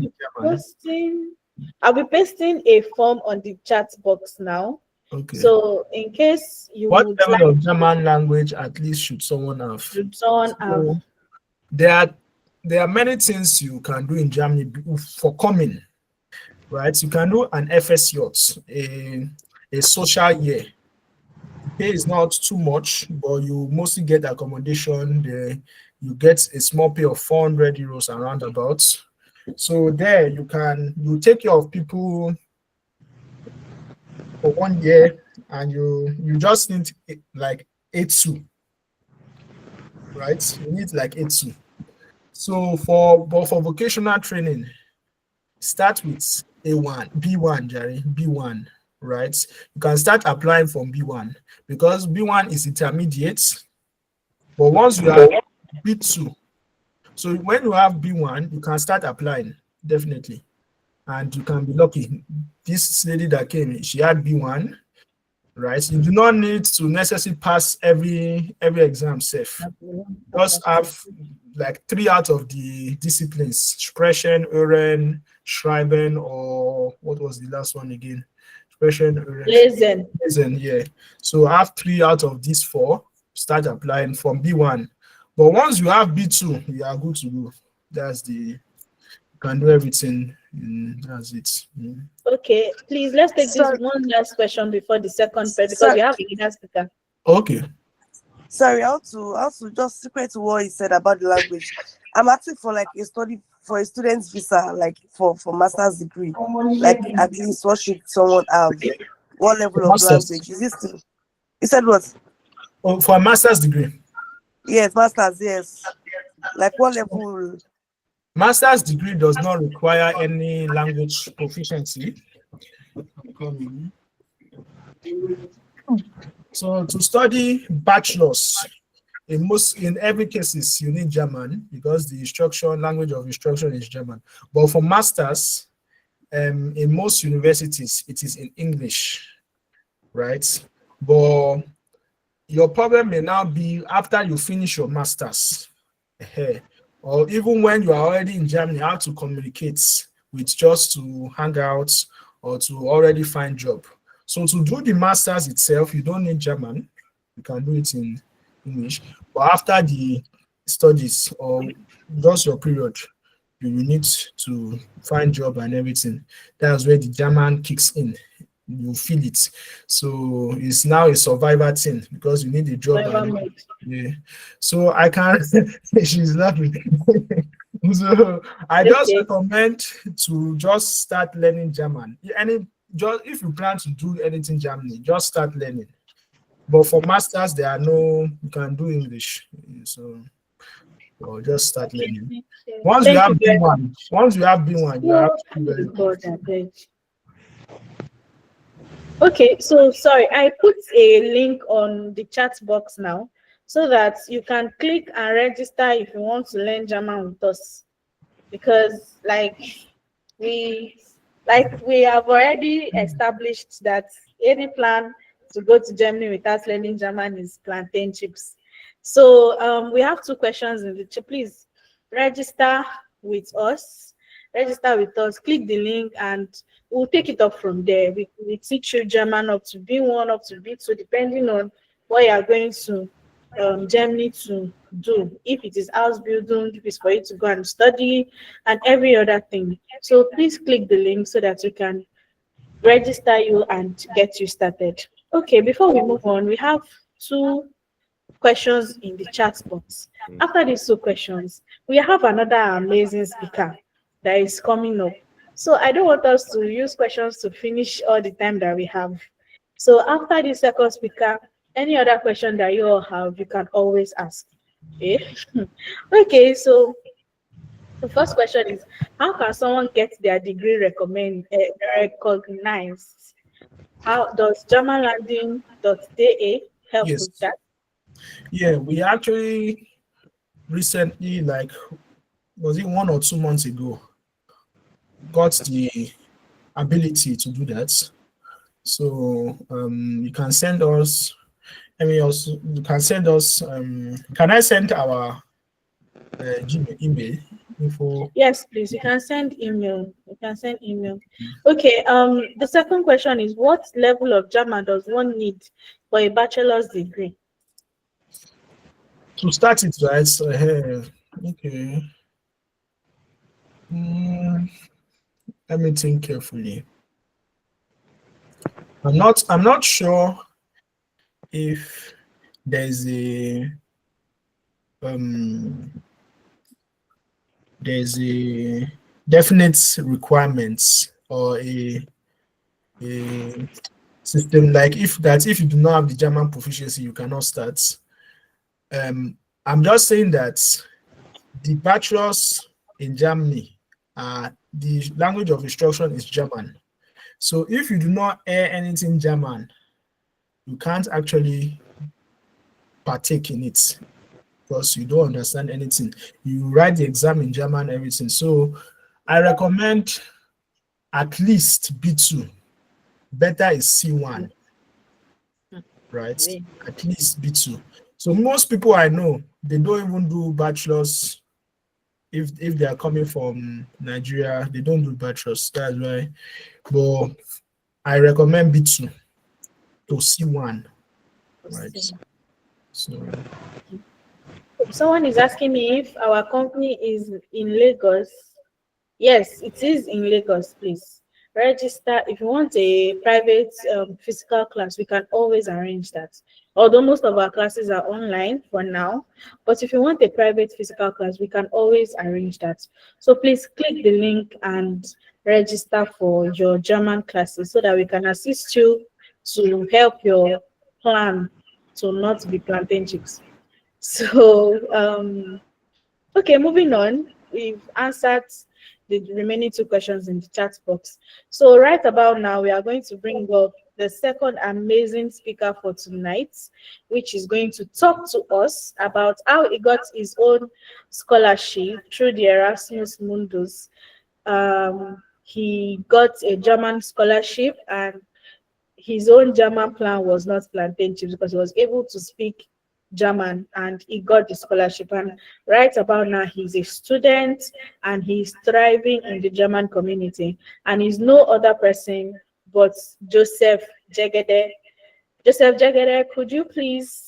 be pasting a form on the chat box now. Okay. So in case you what level of German language at least should someone have? There are many things you can do in Germany for coming. Right. You can do an FSJ, a social year. The pay is not too much, but you mostly get accommodation. You get a small pay of 400 euros around about. So there you take care of people for 1 year, and you just need like A2, right? You need like A2. So for vocational training, start with A1, B1, Jerry, B1, right? You can start applying from B1 because B1 is intermediate. But once you have B2, so when you have B1, you can start applying, definitely. And you can be lucky. This lady that came, she had B1, right? You do not need to necessarily pass every exam safe. Just have like 3 out of the disciplines: Sprechen, Hören, Schreiben, or what was the last one again? Sprechen, Hören, Lesen. yeah. So have 3 out of these 4, start applying from B1. But once you have B2, you are good to go. You can do everything. That's it. Okay, please let's take Sorry. this one last question before the second part because we have a speaker. Okay. Sorry, I want to just secret to what he said about the language. I'm asking for like a student's visa, like for master's degree. Like at least what should someone have? What level of Masters. language? Is this still? You said what? Oh, for a master's degree. Yes, master's, yes. Like what level? Master's degree does not require any language proficiency. So to study bachelor's, in every cases you need German because the language of instruction is German. But for masters, in most universities it is in English, right? But your problem may now be after you finish your masters, or even when you are already in Germany, how to communicate with just to hang out or to already find job. So to do the masters itself, you don't need German. You can do it in English. But after the studies or just your period, you will need to find job and everything. That's where the German kicks in. You feel it. So it's now a survivor thing because you need a job. Yeah. So I can't. She's laughing. So I just recommend to just start learning German. If you plan to do anything Germany, just start learning. But for masters, you can do English. So or just start learning. Once you have B1, you have to do very good. Okay, so sorry, I put a link on the chat box now so that you can click and register if you want to learn German with us. Because we have already established that any plan to go to Germany without learning German is plantain chips. So we have 2 questions in the chat. Please register with us. Click the link and we'll take it up from there. We teach you German up to B1, up to B2, depending on what you are going to Germany to do. If it is house building, if it's for you to go and study, and every other thing. So please click the link so that we can register you and get you started. Okay, before we move on, we have 2 questions in the chat box. After these 2 questions, we have another amazing speaker that is coming up. So I don't want us to use questions to finish all the time that we have. So after the second speaker, any other question that you all have, you can always ask. Okay, okay, so the first question is, how can someone get their degree recognized? How does germanlanding.de help with that? Yeah, we actually recently, was it 1 or 2 months ago, got the ability to do that. So you can send us. You can send us. Can I send our Gmail email info? Yes, please. You can send email. Okay. The second question is, what level of German does one need for a bachelor's degree? To start it, right? So, okay. Let me think carefully. I'm not sure if there's a definite requirements or a system like if you do not have the German proficiency, you cannot start. I'm just saying that the bachelors in Germany, the language of instruction is German. So if you do not hear anything German, you can't actually partake in it because you don't understand anything. You write the exam in German, everything. So I recommend at least B2. Better is C1, right? At least B2. So most people I know, they don't even do bachelors. If they are coming from Nigeria, they don't do bachelors. That's why. But I recommend B2 to C1, right? So Someone is asking me if our company is in Lagos. Yes, it is in Lagos, please. Register. If you want a private physical class, we can always arrange that. Although most of our classes are online for now, but if you want a private physical class, we can always arrange that. So please click the link and register for your German classes so that we can assist you to help your plan to not be plantain chips. So, okay, moving on. We've answered the remaining two questions in the chat box. So right about now, we are going to bring up the second amazing speaker for tonight, which is going to talk to us about how he got his own scholarship through the Erasmus Mundus. He got a German scholarship, and his own German plan was not plantain chips because he was able to speak German and he got the scholarship. And right about now, he's a student and he's thriving in the German community. And he's no other person but Joseph Jegede. Joseph Jegede, could you please,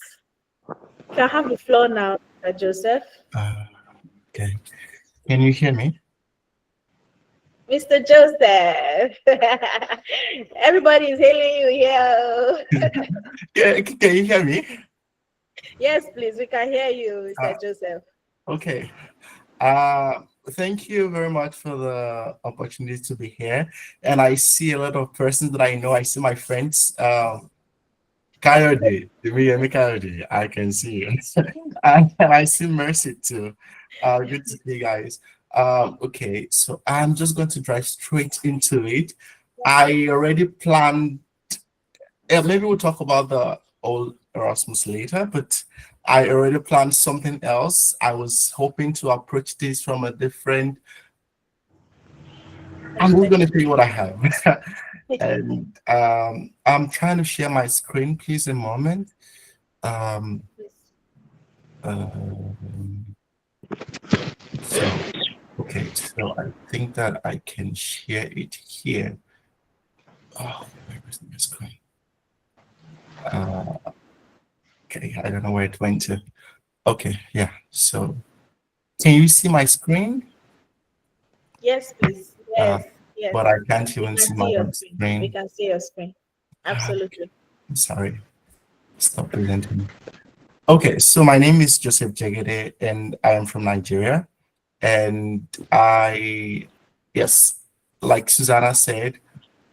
you can have the floor now, Joseph. Okay. Can you hear me? Mr. Joseph, everybody is hailing you here. Yeah, can you hear me? Yes, please, we can hear you, Mr. Joseph. Okay. Thank you very much for the opportunity to be here. And I see a lot of persons that I know. I see my friends. Coyote, Coyote, I can see you. And I see Mercy too. Good to see you guys. Okay, so I'm just going to drive straight into it. I already planned, maybe we'll talk about the old Erasmus later, but I already planned something else. I was hoping to approach this from a different, I'm just going to tell you what I have. And I'm trying to share my screen, please, a moment. Okay, so I think that I can share it here. Oh, where is my screen? Okay, I don't know where it went to. Okay, yeah, so can you see my screen? Yes, please. Yes, yes. But I can't even see my screen. We can see your screen. Absolutely. I'm sorry. Stop presenting. Okay, so my name is Joseph Jegede and I am from Nigeria. And yes, like Susanna said,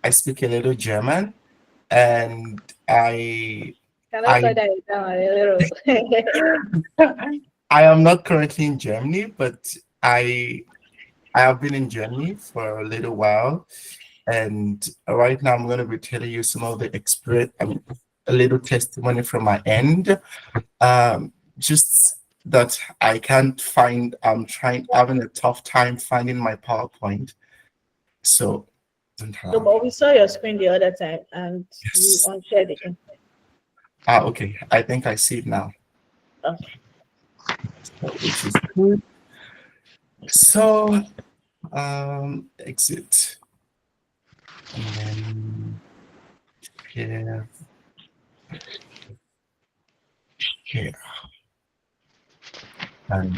I speak a little German, and I am not currently in Germany, but I have been in Germany for a little while, and right now I'm going to be telling you some of the experience, a little testimony from my end. Just that I can't find, having a tough time finding my PowerPoint. So, no, but we saw your screen the other time and yes, you unshared it. Okay, I think I see it now. Okay. Which is good. So, exit. And then here. Here. And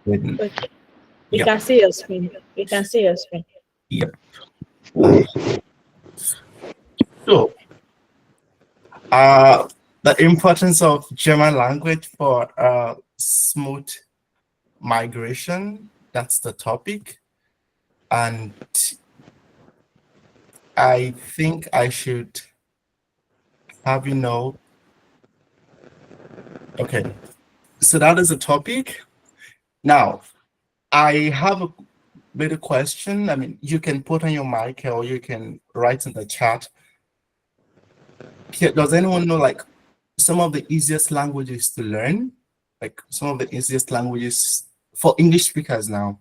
then, okay. We can see your screen. We can see your screen. Yep. So, the importance of German language for smooth migration, that's the topic. And I think I should have you know. Okay, so that is the topic. Now, I have a little question. I mean, you can put on your mic or you can write in the chat. Does anyone know like some of the easiest languages to learn? Like some of the easiest languages for English speakers now?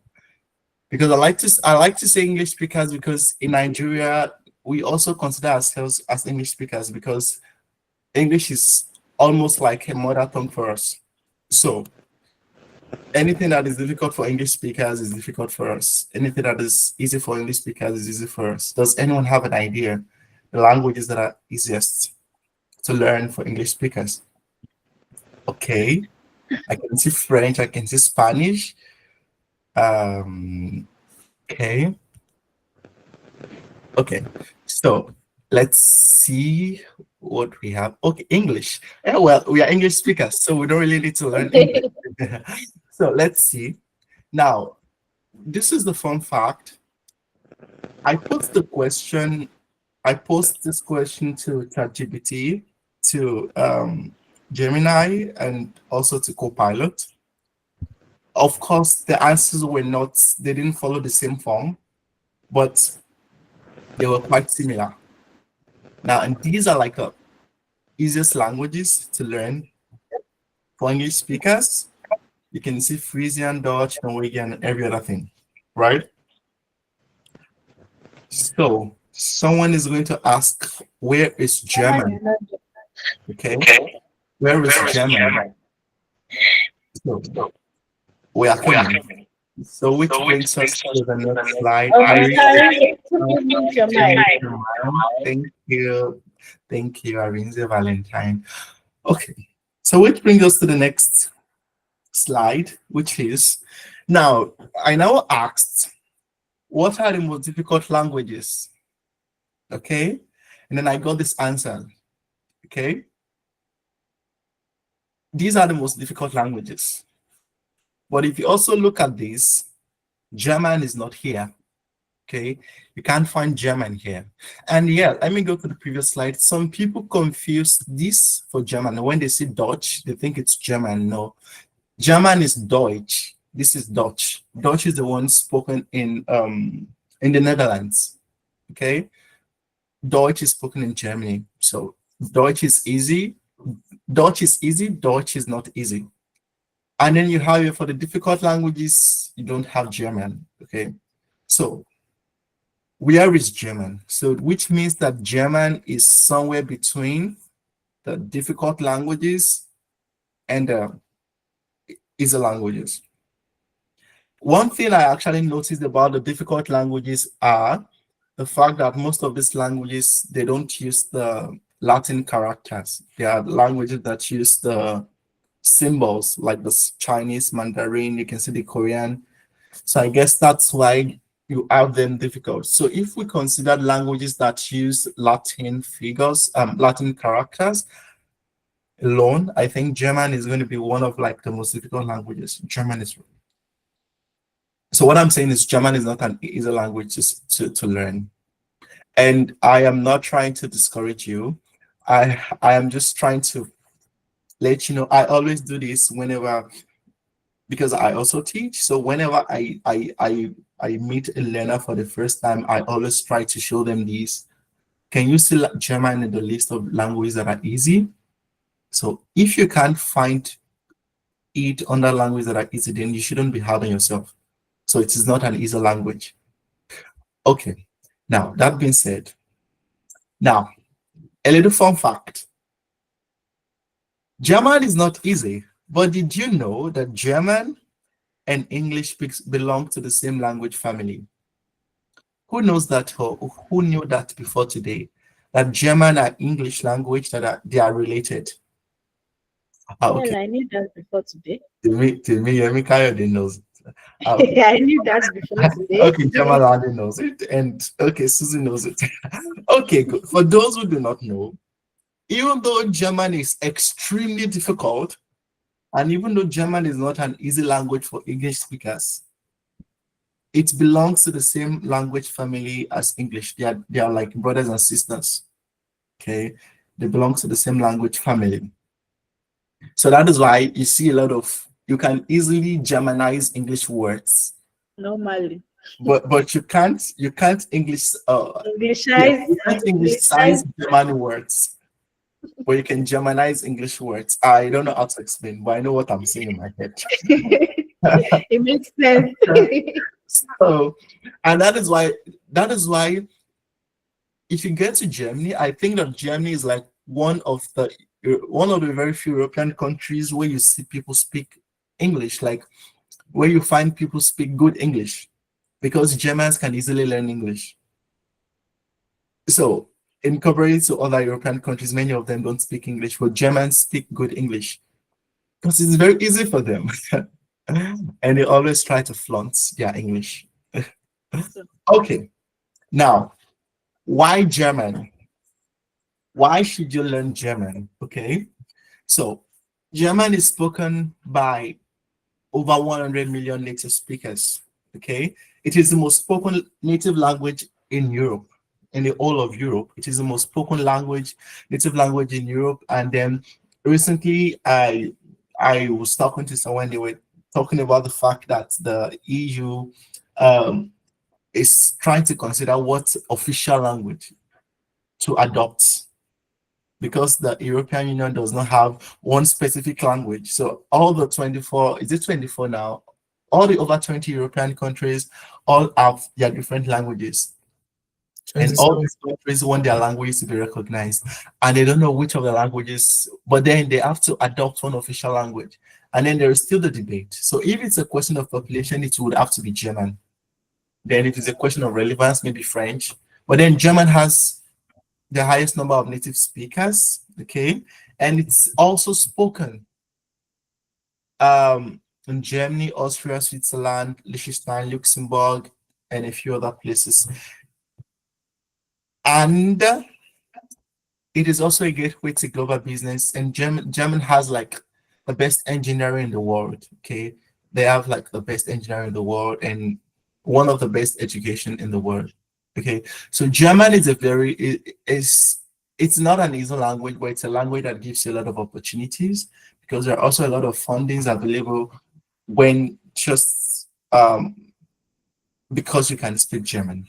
Because I like to say English speakers because in Nigeria we also consider ourselves as English speakers because English is almost like a mother tongue for us. So anything that is difficult for English speakers is difficult for us. Anything that is easy for English speakers is easy for us. Does anyone have an idea the languages that are easiest to learn for English speakers? Okay, I can see French, I can see Spanish. Okay. Okay, so let's see what we have. Okay, English. Yeah, well, we are English speakers, so we don't really need to learn English. So let's see. Now, this is the fun fact. I post this question to ChatGPT, to Gemini, and also to Copilot. Of course, the answers they didn't follow the same form, but they were quite similar. Now, and these are like the easiest languages to learn for English speakers. You can see Frisian, Dutch, Norwegian, and every other thing, right? So someone is going to ask, where is German? Okay, where is German? So we are coming. So which brings us to the next slide. Thank you. Thank you, Arinze Valentine. Okay, so which brings us to the next slide, which is, now, I now asked, what are the most difficult languages? Okay, and then I got this answer. Okay, these are the most difficult languages. But if you also look at this, German is not here. Okay, you can't find German here. And yeah, let me go to the previous slide. Some people confuse this for German. When they say Dutch, they think it's German. No, German is Deutsch. This is Dutch. Dutch is the one spoken in the Netherlands. Okay, Deutsch is spoken in Germany. So Deutsch is easy. Dutch is easy. Deutsch is not easy. And then you have, for the difficult languages, you don't have German. Okay, so where is German? So which means that German is somewhere between the difficult languages and the easy languages. One thing I actually noticed about the difficult languages are the fact that most of these languages, they don't use the Latin characters. They are languages that use the symbols, like the Chinese, Mandarin, you can see the Korean. So I guess that's why you have them difficult. So if we consider languages that use Latin figures, Latin characters alone, I think German is going to be one of like the most difficult languages. German is. So what I'm saying is German is not an easy language to learn. And I am not trying to discourage you. I am just trying to let you know. I always do this whenever, because I also teach. So whenever I meet a learner for the first time, I always try to show them this. Can you see German in the list of languages that are easy? So if you can't find it under languages that are easy, then you shouldn't be hard on yourself. So it is not an easy language. Okay, now that being said, now a little fun fact. German is not easy, but did you know that German and English belong to the same language family? Who knows that, or who knew that before today? That German and English language, they are related. Okay. Well, I knew that before today. Yemi Kayode knows it. I knew that before today. Okay, German already knows it, and okay, Susie knows it. Okay, good. For those who do not know, even though German is extremely difficult, and even though German is not an easy language for English speakers, it belongs to the same language family as English. They are like brothers and sisters. Okay, they belong to the same language family. So that is why you see a lot of, you can easily Germanize English words, Normally. but you can't English English you can't English size German words, but you can Germanize English words. I don't know how to explain, but I know what I'm saying in my head. It makes sense. So, and that is why if you get to Germany, I think that Germany is like one of the very few European countries where you see people speak English, like where you find people speak good English, because Germans can easily learn English. So, in comparison to other European countries, many of them don't speak English, but Germans speak good English because it's very easy for them. And they always try to flaunt their English. Okay, now, why German? Why should you learn German? Okay, so German is spoken by over 100 million native speakers. Okay, it is the most spoken native language in Europe, in the whole of Europe. It is the most spoken native language in Europe. And then recently, I was talking to someone. They were talking about the fact that the EU is trying to consider what official language to adopt, because the European Union does not have one specific language. So all the 24, is it 24 now? All the over 20 European countries all have their different languages. And all these countries want their languages to be recognized. And they don't know which of the languages, but then they have to adopt one official language. And then there is still the debate. So if it's a question of population, it would have to be German. Then if it's a question of relevance, maybe French. But then German has the highest number of native speakers, okay? And it's also spoken in Germany, Austria, Switzerland, Liechtenstein, Luxembourg, and a few other places. And it is also a gateway to global business. And German has like the best engineering in the world, okay? They have like the best engineering in the world and one of the best education in the world. Okay, so German is it's not an easy language, but it's a language that gives you a lot of opportunities, because there are also a lot of fundings available when just because you can speak German.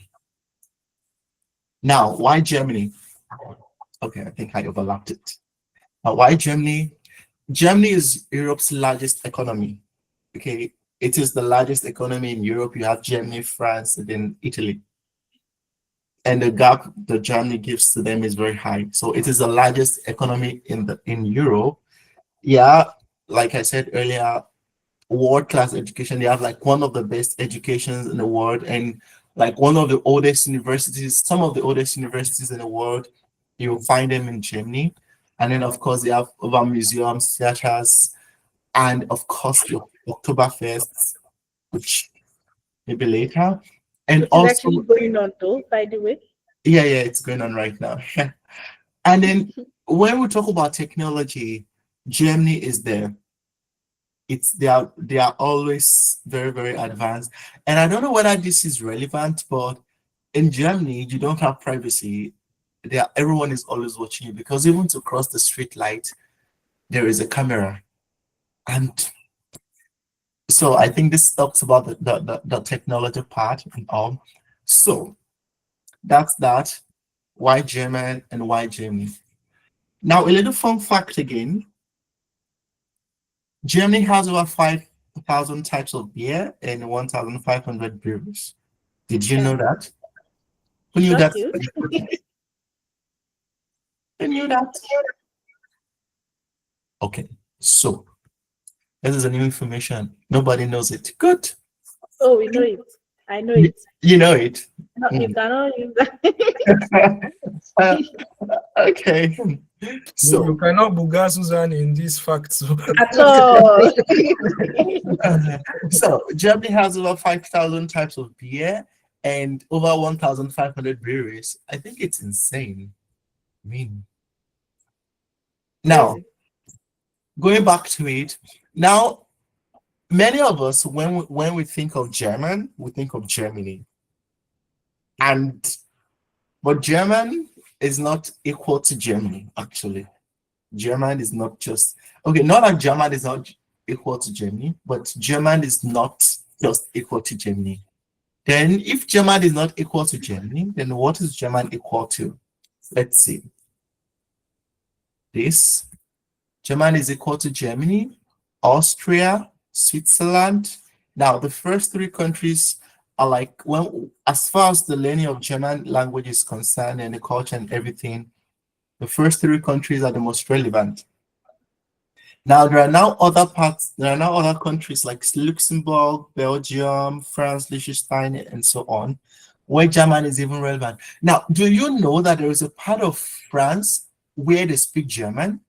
Now, why Germany? Okay, I think I overlapped it. Why Germany? Germany is Europe's largest economy. Okay, it is the largest economy in Europe. You have Germany, France, and then Italy. And the gap that Germany gives to them is very high. So it is the largest economy in Europe. Yeah, like I said earlier, world-class education. They have like one of the best educations in the world, and like one of the oldest universities, some of the oldest universities in the world, you'll find them in Germany. And then of course they have other museums, theaters, and of course the Oktoberfest, which maybe later. And It's also actually going on though, by the way. yeah, it's going on right now. And then when we talk about technology, Germany is there. They are always very, very advanced. And I don't know whether this is relevant, but in Germany, you don't have privacy. Everyone is always watching you, because even to cross the street light, there is a camera. And so I think this talks about the technology part and all. So that's that. Why German and why Germany? Now, a little fun fact again. Germany has over 5,000 types of beer and 1,500 breweries. Did you know that? Who knew that? You. Who knew that? Okay, so this is a new information. Nobody knows it. Good. Oh, we know it. I know it. You know it. No, you cannot use that. Okay. So So you cannot buga Susan in these facts. At all. so Germany has over 5,000 types of beer and over 1,500 breweries. I think it's insane. I mean, now going back to it, now many of us, when we think of German, we think of Germany. But German is not equal to Germany, actually. German is not just, okay, not that German is not equal to Germany, but German is not just equal to Germany. Then if German is not equal to Germany, then what is German equal to? Let's see. This. German is equal to Germany, Austria, Switzerland. Now, the first three countries are like, well, as far as the learning of German language is concerned and the culture and everything, the first three countries are the most relevant. Now, there are now other countries like Luxembourg, Belgium, France, Liechtenstein, and so on, where German is even relevant. Now, do you know that there is a part of France where they speak German?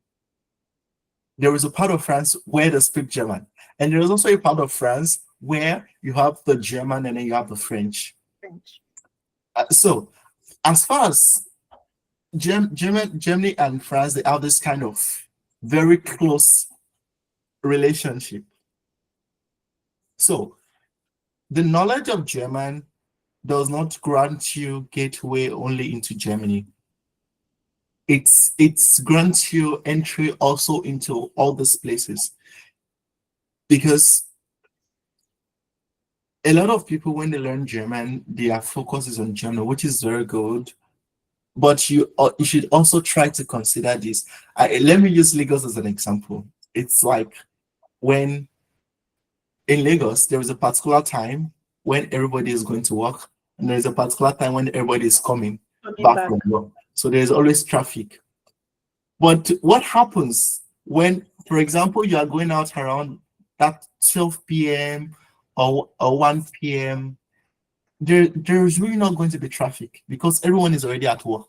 There is a part of France where they speak German. And there is also a part of France where you have the German and then you have the French. So, as far as Germany and France, they have this kind of very close relationship. So, the knowledge of German does not grant you gateway only into Germany. It's grants you entry also into all these places, because a lot of people, when they learn German, their focus is on German, which is very good. But you should also try to consider this. Let me use Lagos as an example. It's like when in Lagos, there is a particular time when everybody is going to work, and there's a particular time when everybody is coming back from work. So there's always traffic. But what happens when, for example, you are going out around that 12 p.m. or 1 p.m., there's really not going to be traffic because everyone is already at work.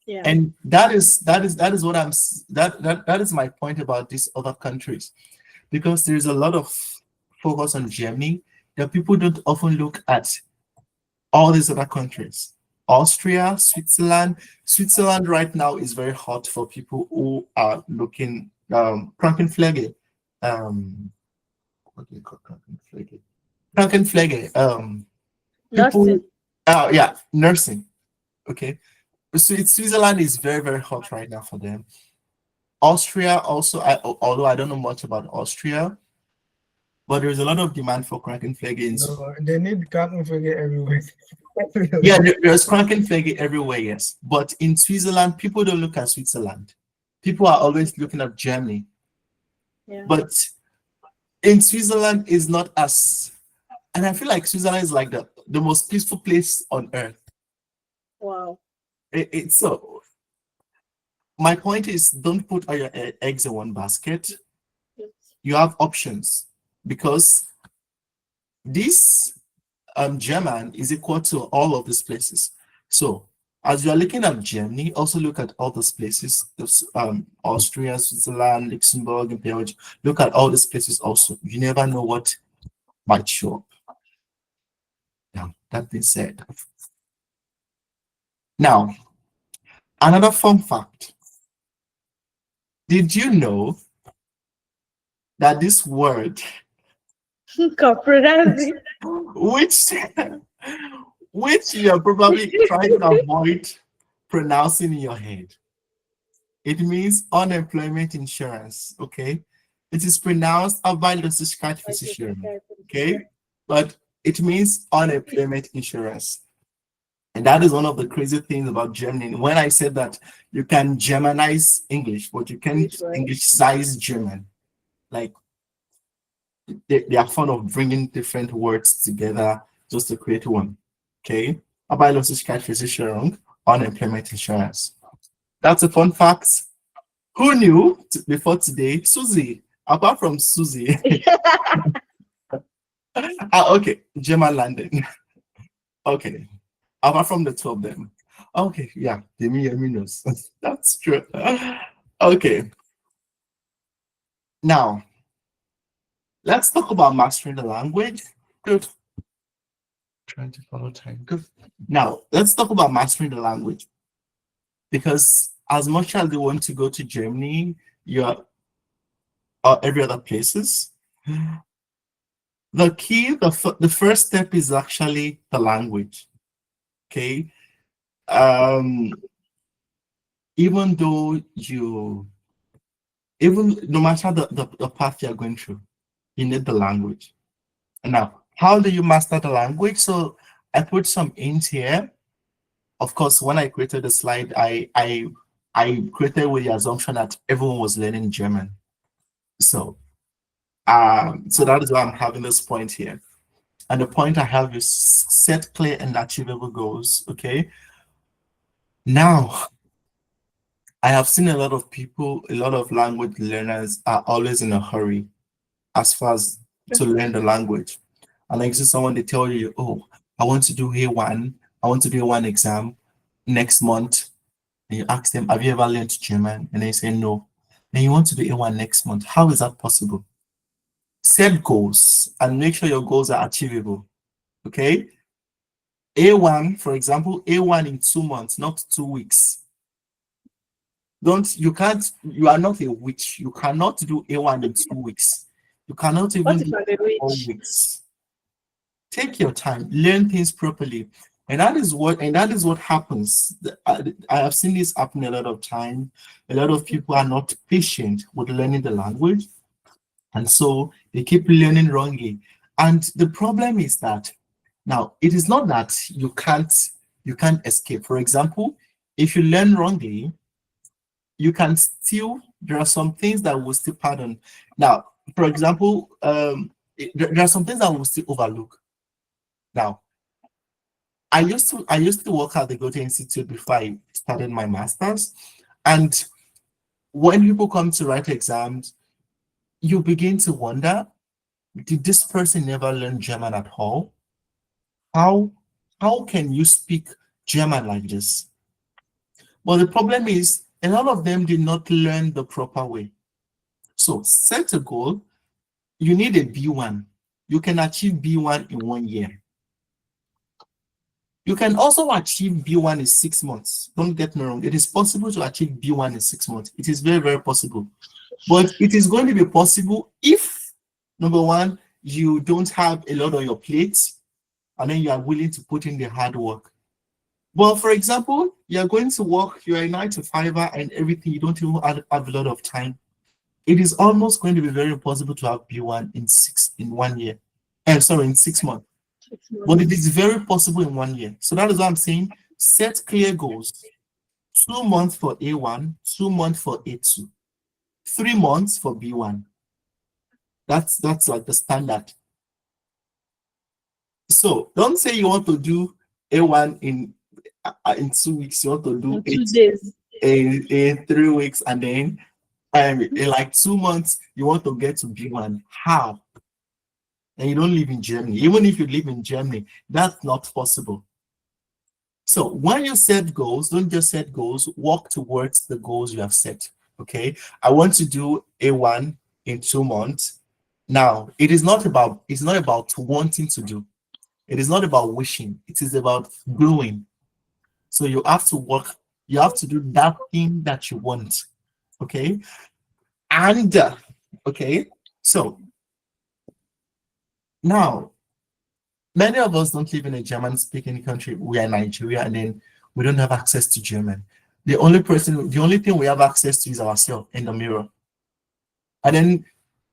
Yeah. And that is what that is my point about these other countries, because there's a lot of focus on Germany that people don't often look at all these other countries. Austria, Switzerland. Switzerland right now is very hot for people who are looking Krankenpflege. What do you call Krankenpflege? Krankenpflege. Nursing. Yeah, nursing. Okay. So Switzerland is very, very hot right now for them. Austria also, although I don't know much about Austria, but there's a lot of demand for Krankenpflege in No, they need Krankenpflege everywhere. Yeah, there's Krankenpflege everywhere, yes. But in Switzerland, people don't look at Switzerland. People are always looking at Germany. Yeah. But in Switzerland is not as, and I feel like Switzerland is like the most peaceful place on earth. Wow. It's so, my point is, don't put all your eggs in one basket. Yes. You have options, because this German is equal to all of these places. So as you are looking at Germany, also look at all those places, Austria, Switzerland, Luxembourg, and Belgium. Look at all these places also. You never know what might show up. Now, that being said, now, another fun fact. Did you know that this word, which you are probably trying to avoid pronouncing in your head, it means unemployment insurance, okay? It is pronounced Arbeitslosigkeitsversicherung, okay? But it means unemployment insurance. And that is one of the crazy things about Germany. When I said that you can Germanize English, but you can't Englishicize German. Like, they are fond of bringing different words together just to create one. Okay? Arbeitslosigkeitsversicherung, unemployment insurance. That's a fun fact. Who knew before today? Susie. Apart from Susie. Okay, German landing. Okay. Apart from the two of them. Okay, yeah, Demi knows. That's true. Okay. Now, let's talk about mastering the language. Good. Trying to follow time. Good. Now, let's talk about mastering the language. Because as much as they want to go to Germany, or every other places, the key, the first step is actually the language. Okay. Even though no matter the path you're going through, you need the language. And now, how do you master the language? So I put some hints here. Of course, when I created the slide, I created with the assumption that everyone was learning German. So so that is why I'm having this point here. And the point I have is set clear and achievable goals. Okay. Now, I have seen a lot of people, a lot of language learners are always in a hurry as far as to learn the language. And like someone, they tell you, oh, I want to do A1, I want to do A1 exam next month. And you ask them, have you ever learned German? And they say no. Then you want to do A1 next month. How is that possible? Set goals and make sure your goals are achievable. Okay. A1, for example, A1 in 2 months, not 2 weeks. You are not a witch. You cannot do A1 in 2 weeks. You cannot even What if do I'm a 4 witch? weeks. Take your time, learn things properly. And that is what happens. I have seen this happen a lot of time. A lot of people are not patient with learning the language. And so they keep learning wrongly. And the problem is that now it is not that you can't escape. For example, if you learn wrongly, you can still, there are some things that will still pardon. Now, for example, there are some things that will still overlook. Now, I used to work at the Goethe Institute before I started my master's. And when people come to write exams, you begin to wonder, did this person never learn German at all? How can you speak German like this? Well, the problem is a lot of them did not learn the proper way. So set a goal. You need a B1. You can achieve B1 in 1 year. You can also achieve B1 in 6 months. Don't get me wrong. It is possible to achieve B1 in 6 months. It is very, very possible. But it is going to be possible if, number one, you don't have a lot on your plate, and then you are willing to put in the hard work. Well, for example, you're going to work, you're a 9-to-5er and everything, you don't even have a lot of time. It is almost going to be very impossible to have B1 in 1 year. In 6 months. But it is very possible in 1 year. So that is what I'm saying. Set clear goals. 2 months for A1, 2 months for A2, 3 months for B1. That's like the standard. So don't say you want to do A1 in 2 weeks. You want to do In 2 it days. in 3 weeks, and then in like 2 months you want to get to B1. How? And you don't live in Germany. Even if you live in Germany, that's not possible. So when you set goals, don't just set goals, walk towards the goals you have set. Okay, I want to do A1 in 2 months. Now, it's not about wanting to do. It is not about wishing. It is about doing. So you have to work. You have to do that thing that you want. Okay, and okay. So now, many of us don't live in a German-speaking country. We are in Nigeria, and then we don't have access to German. The only thing we have access to is ourselves in the mirror. And then,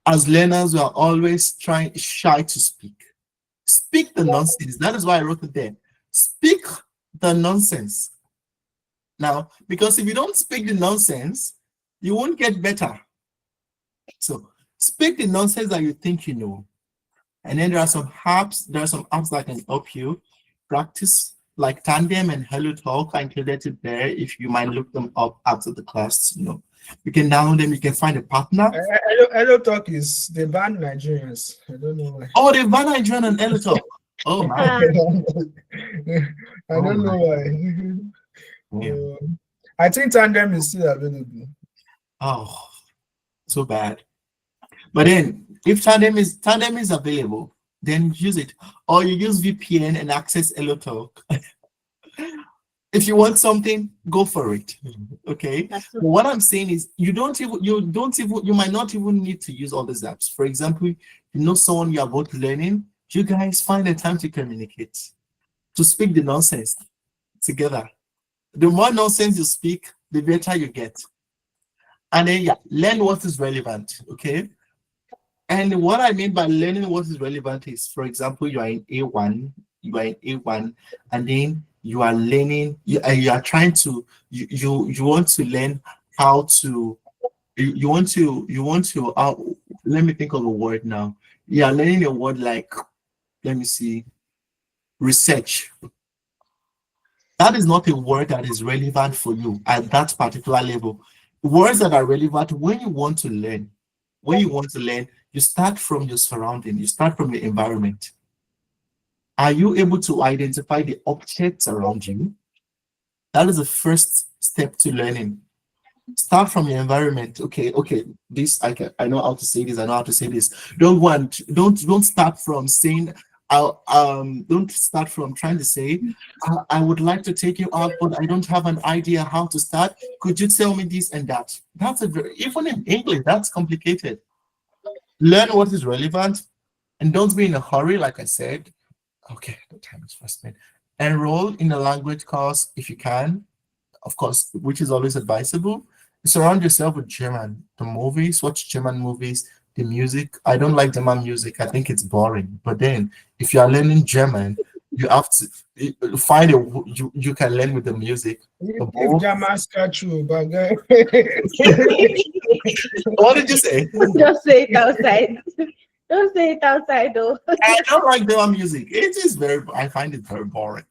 as learners, we are always shy to speak. Speak the nonsense. That is why I wrote it there. Speak the nonsense. Now, because if you don't speak the nonsense, you won't get better. So, speak the nonsense that you think you know. And then there are some apps that can help you practice, like Tandem and HelloTalk. I included it there. If you might look them up after the class, you can download them. You can find a partner. HelloTalk is they ban Nigerians. I don't know why. Oh, they ban Nigerian on HelloTalk. Oh my! I don't know why. Yeah. I think Tandem is still available. Oh, so bad. But then, if Tandem is available, then use it, or you use VPN and access HelloTalk. If you want something, go for it. Okay. That's But what I'm saying is you might not even need to use all these apps. For example, you know someone you are both learning, you guys find a time to communicate, to speak the nonsense together. The more nonsense you speak, the better you get. And then yeah, learn what is relevant. Okay. And what I mean by learning what is relevant is, for example, you are in A1, and then you are learning, you are trying to, you want to learn how to, you want to, let me think of a word now. You are learning a word like, let me see, research. That is not a word that is relevant for you at that particular level. Words that are relevant when you want to learn, you start from your surrounding, you start from your environment. Are you able to identify the objects around you? That is the first step to learning. Start from your environment. Okay, this I know how to say this, I know how to say this. Don't start from saying don't start from trying to say I would like to take you out, but I don't have an idea how to start. Could you tell me this and that? That's even in English, that's complicated. Learn what is relevant and don't be in a hurry, like I said. Okay, the time is fast spent. Enroll in a language course if you can, of course, which is always advisable. Surround yourself with German. The movies, watch German movies, the music. I don't like German music. I think it's boring. But then, if you are learning German, you have to find you can learn with the music. The If Jamas catch you, but what did you say? Just say it outside. Don't say it outside though. I don't like German music. It is I find it very boring.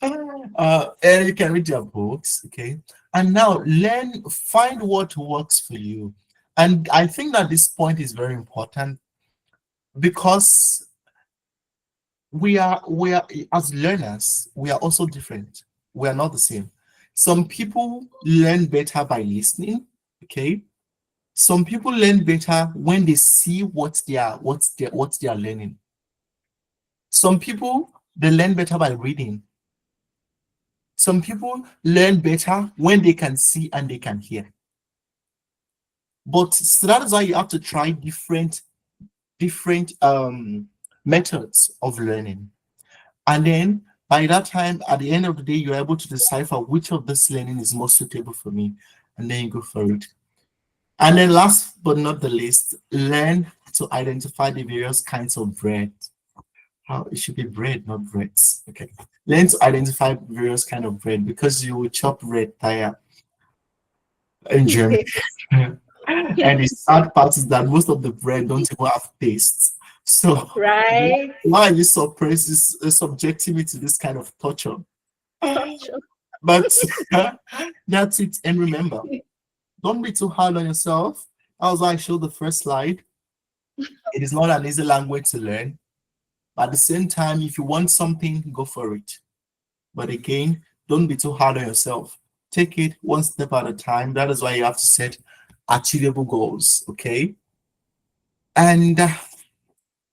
And you can read your books, okay? And now find what works for you. And I think that this point is very important because we are as learners, we are also different. We are not the same. Some people learn better by listening, okay? Some people learn better when they see what they are learning. Some people they learn better by reading. Some people learn better when they can see and they can hear. But so that is why you have to try different methods of learning. And then by that time, at the end of the day, you're able to decipher which of this learning is most suitable for me. And then you go for it. And then last but not the least, learn to identify the various kinds of bread. How it should be bread, not breads. Okay. Learn to identify various kind of bread because you will chop bread tire in Germany. And the sad part is that most of the bread don't even have taste. So Right. why are you subjecting me to this kind of torture? But that's it. And remember, don't be too hard on yourself. As I showed the first slide, it is not an easy language to learn. But at the same time, if you want something, go for it. But again, don't be too hard on yourself. Take it one step at a time. That is why you have to set achievable goals, okay? And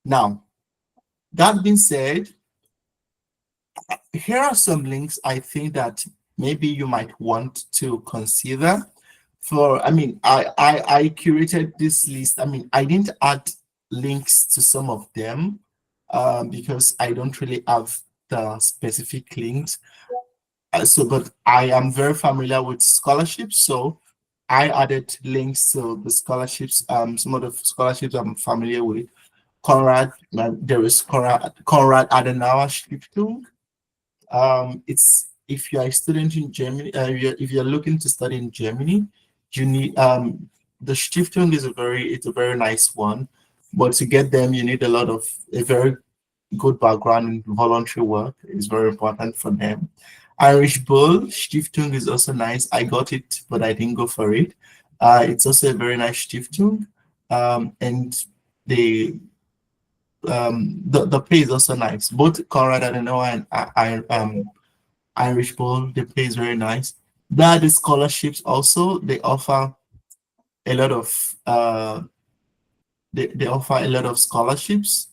now, that being said, here are some links I think that maybe you might want to consider. I curated this list. I didn't add links to some of them because I don't really have the specific links. But I am very familiar with scholarships, so I added links to the scholarships. Some of the scholarships I'm familiar with. There is Konrad Adenauer Stiftung. It's if you are a student in Germany, if you're looking to study in Germany, you need the Stiftung is a very nice one, but to get them you need a very good background in voluntary work. Is very important for them. Irish Bull Stiftung is also nice. I got it, but I didn't go for it. It's also a very nice Stiftung, and the pay is also nice. Both Konrad Adenauer and Irish Bull, the pay is very nice. The scholarships also they offer a lot of they offer a lot of scholarships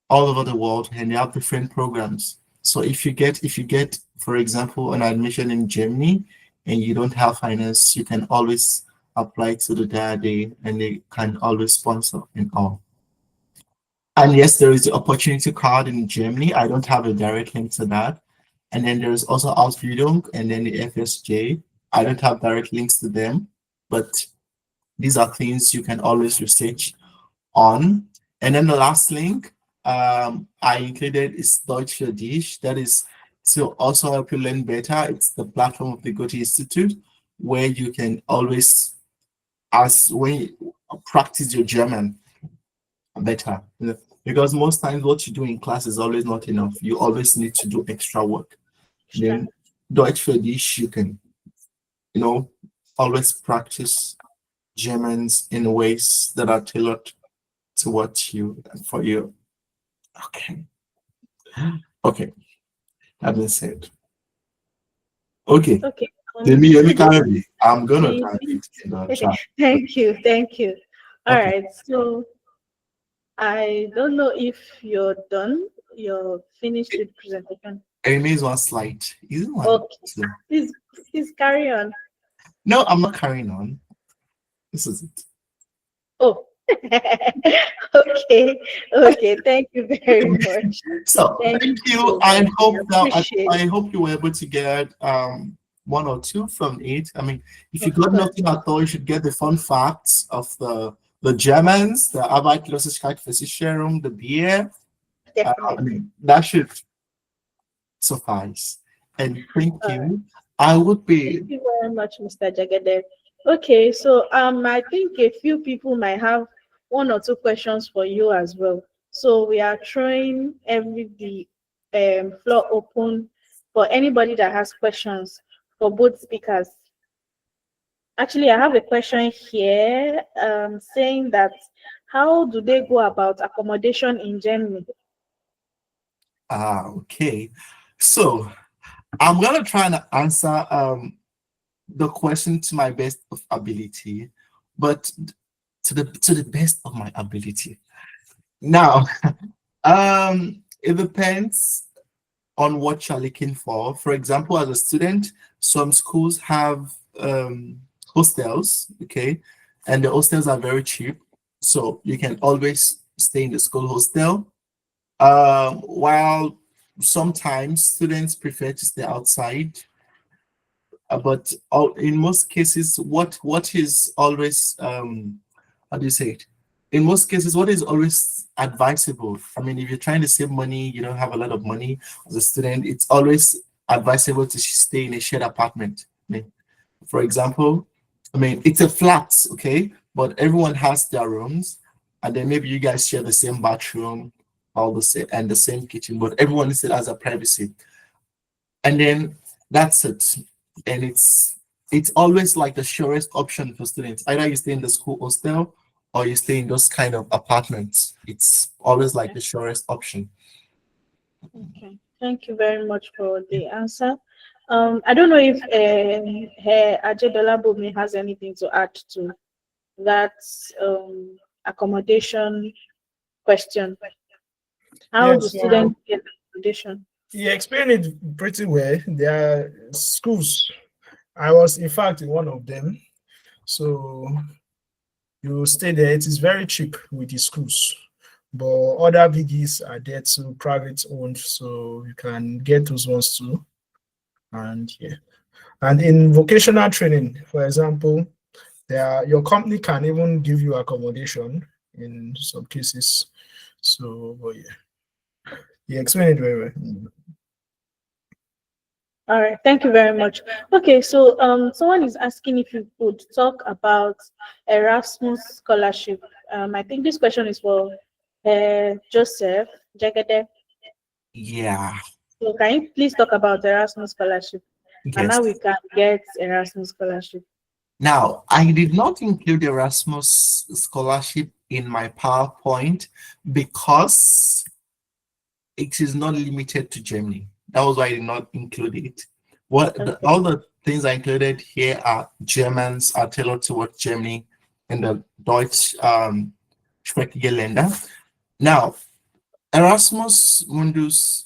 all over the world, and they have different programs. So if you get, for example, an admission in Germany and you don't have finance, you can always apply to the DAAD and they can always sponsor and all. And yes, there is the opportunity card in Germany. I don't have a direct link to that. And then there's also Ausbildung and then the FSJ. I don't have direct links to them, but these are things you can always research on. And then the last link I included is Deutsch für dich. That is to also help you learn better. It's the platform of the Goethe Institute where you can always practice your German better. Because most times what you do in class is always not enough. You always need to do extra work. Then Deutsch für dich, you can, always practice Germans in ways that are tailored to what you and for you. Okay. That being said. Okay. Okay. Let me carry. I'm gonna type it in the chat. Thank you. All Okay. right. So I don't know if you're done. You're finished with presentation. It remains one slide. Isn't one? Okay. Please carry on. No, I'm not carrying on. This is it. Oh. Okay. Thank you very much. So thank you. I hope you were able to get one or two from it. I mean, if you got nothing at all, you should get the fun facts of the Germans, the Arbeitslosigkeitsversicherung, the beer. I mean, that should suffice. And thank you. Thank you very much, Mr. Jagede. Okay, so I think a few people might have one or two questions for you as well. So we are throwing the floor open for anybody that has questions for both speakers. Actually, I have a question here saying that how do they go about accommodation in Germany? Okay. So I'm gonna try and answer the question to my best of ability, but to the best of my ability. Now, it depends on what you're looking for. For example, as a student, some schools have hostels, okay, and the hostels are very cheap, so you can always stay in the school hostel. While sometimes students prefer to stay outside, but in most cases, what is always how do you say it? In most cases, what is always advisable? I mean, if you're trying to save money, you don't have a lot of money as a student, it's always advisable to stay in a shared apartment. I mean, for example, I mean, it's a flat, okay, but everyone has their rooms, and then maybe you guys share the same bathroom, all the same, and the same kitchen, but everyone still has a privacy. And then that's it. And it's always like the surest option for students. Either you stay in the school hostel or you stay in those kind of apartments. It's always like the surest option. Okay, thank you very much for the answer. I don't know if Ajedola Bumi has anything to add to that accommodation question. How do students get accommodation? He explained it pretty well. There are schools. I was, in fact, in one of them. So you stay there. It is very cheap with the schools. But other biggies are there too, private owned. So you can get those ones too. And yeah. And in vocational training, for example, your company can even give you accommodation in some cases. So, but yeah. He explained it very well. All right, thank you very much. Okay, so someone is asking if you could talk about Erasmus scholarship. I think this question is for Joseph Jagede. Yeah. So can you please talk about Erasmus scholarship and Yes. how we can get Erasmus scholarship? Now, I did not include Erasmus scholarship in my PowerPoint because it is not limited to Germany. That was why I did not include it. All the things I included here are Germans, are tailored towards Germany and the Deutsch sprechige Länder. Now, Erasmus Mundus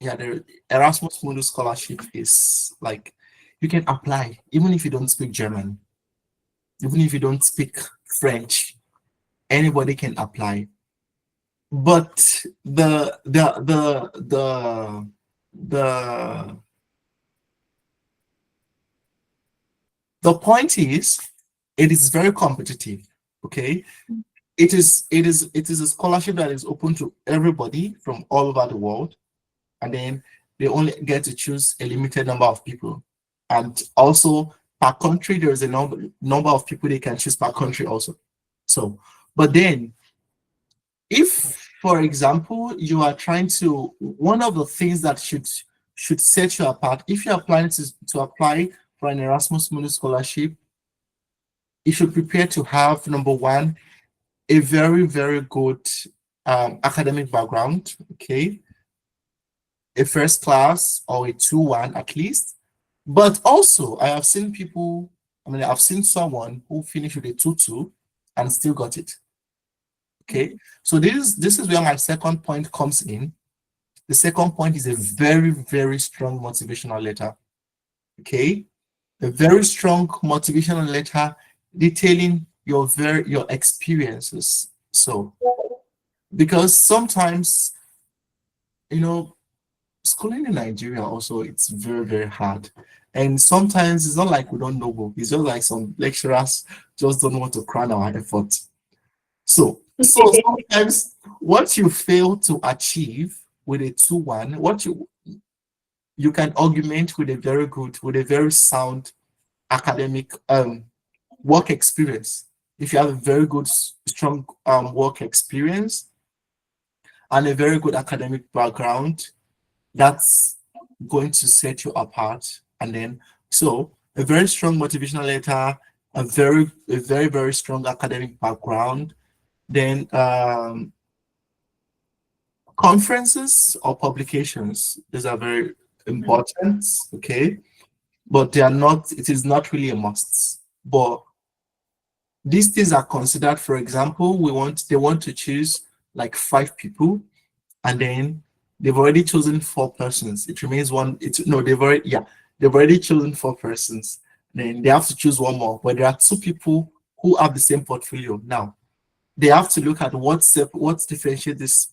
yeah, the Erasmus Mundus scholarship is like you can apply even if you don't speak German, even if you don't speak French, anybody can apply. But the the point is it is very competitive. Okay, it is a scholarship that is open to everybody from all over the world, and then they only get to choose a limited number of people. And also per country, there is a number of people they can choose per country also. So, but then if, for example, you are trying to, one of the things that should set you apart, if you are planning to apply for an Erasmus Mundus scholarship, you should prepare to have, number one, a very, very good academic background, okay? A first class or a 2-1 at least. But also, I have seen people, I've seen someone who finished with a 2-2 and still got it. Okay, so this is where my second point comes in. The second point is a very, very strong motivational letter. Okay, a very strong motivational letter detailing your experiences. So, because sometimes, schooling in Nigeria also, it's very, very hard. And sometimes it's not like we don't know book. It's just like some lecturers just don't want to crown our effort. So sometimes what you fail to achieve with a 2-1, what you can augment with a very sound academic work experience. If you have a very good, strong work experience and a very good academic background, that's going to set you apart. And then, so a very strong motivational letter, a very, very strong academic background, then conferences or publications, these are very important, okay? But it is not really a must. But these things are considered. For example, they want to choose like 5 people, and then they've already chosen 4 persons. It remains one. They've already chosen 4 persons. Then they have to choose one more. But there are 2 people who have the same portfolio. Now they have to look at what differentiates these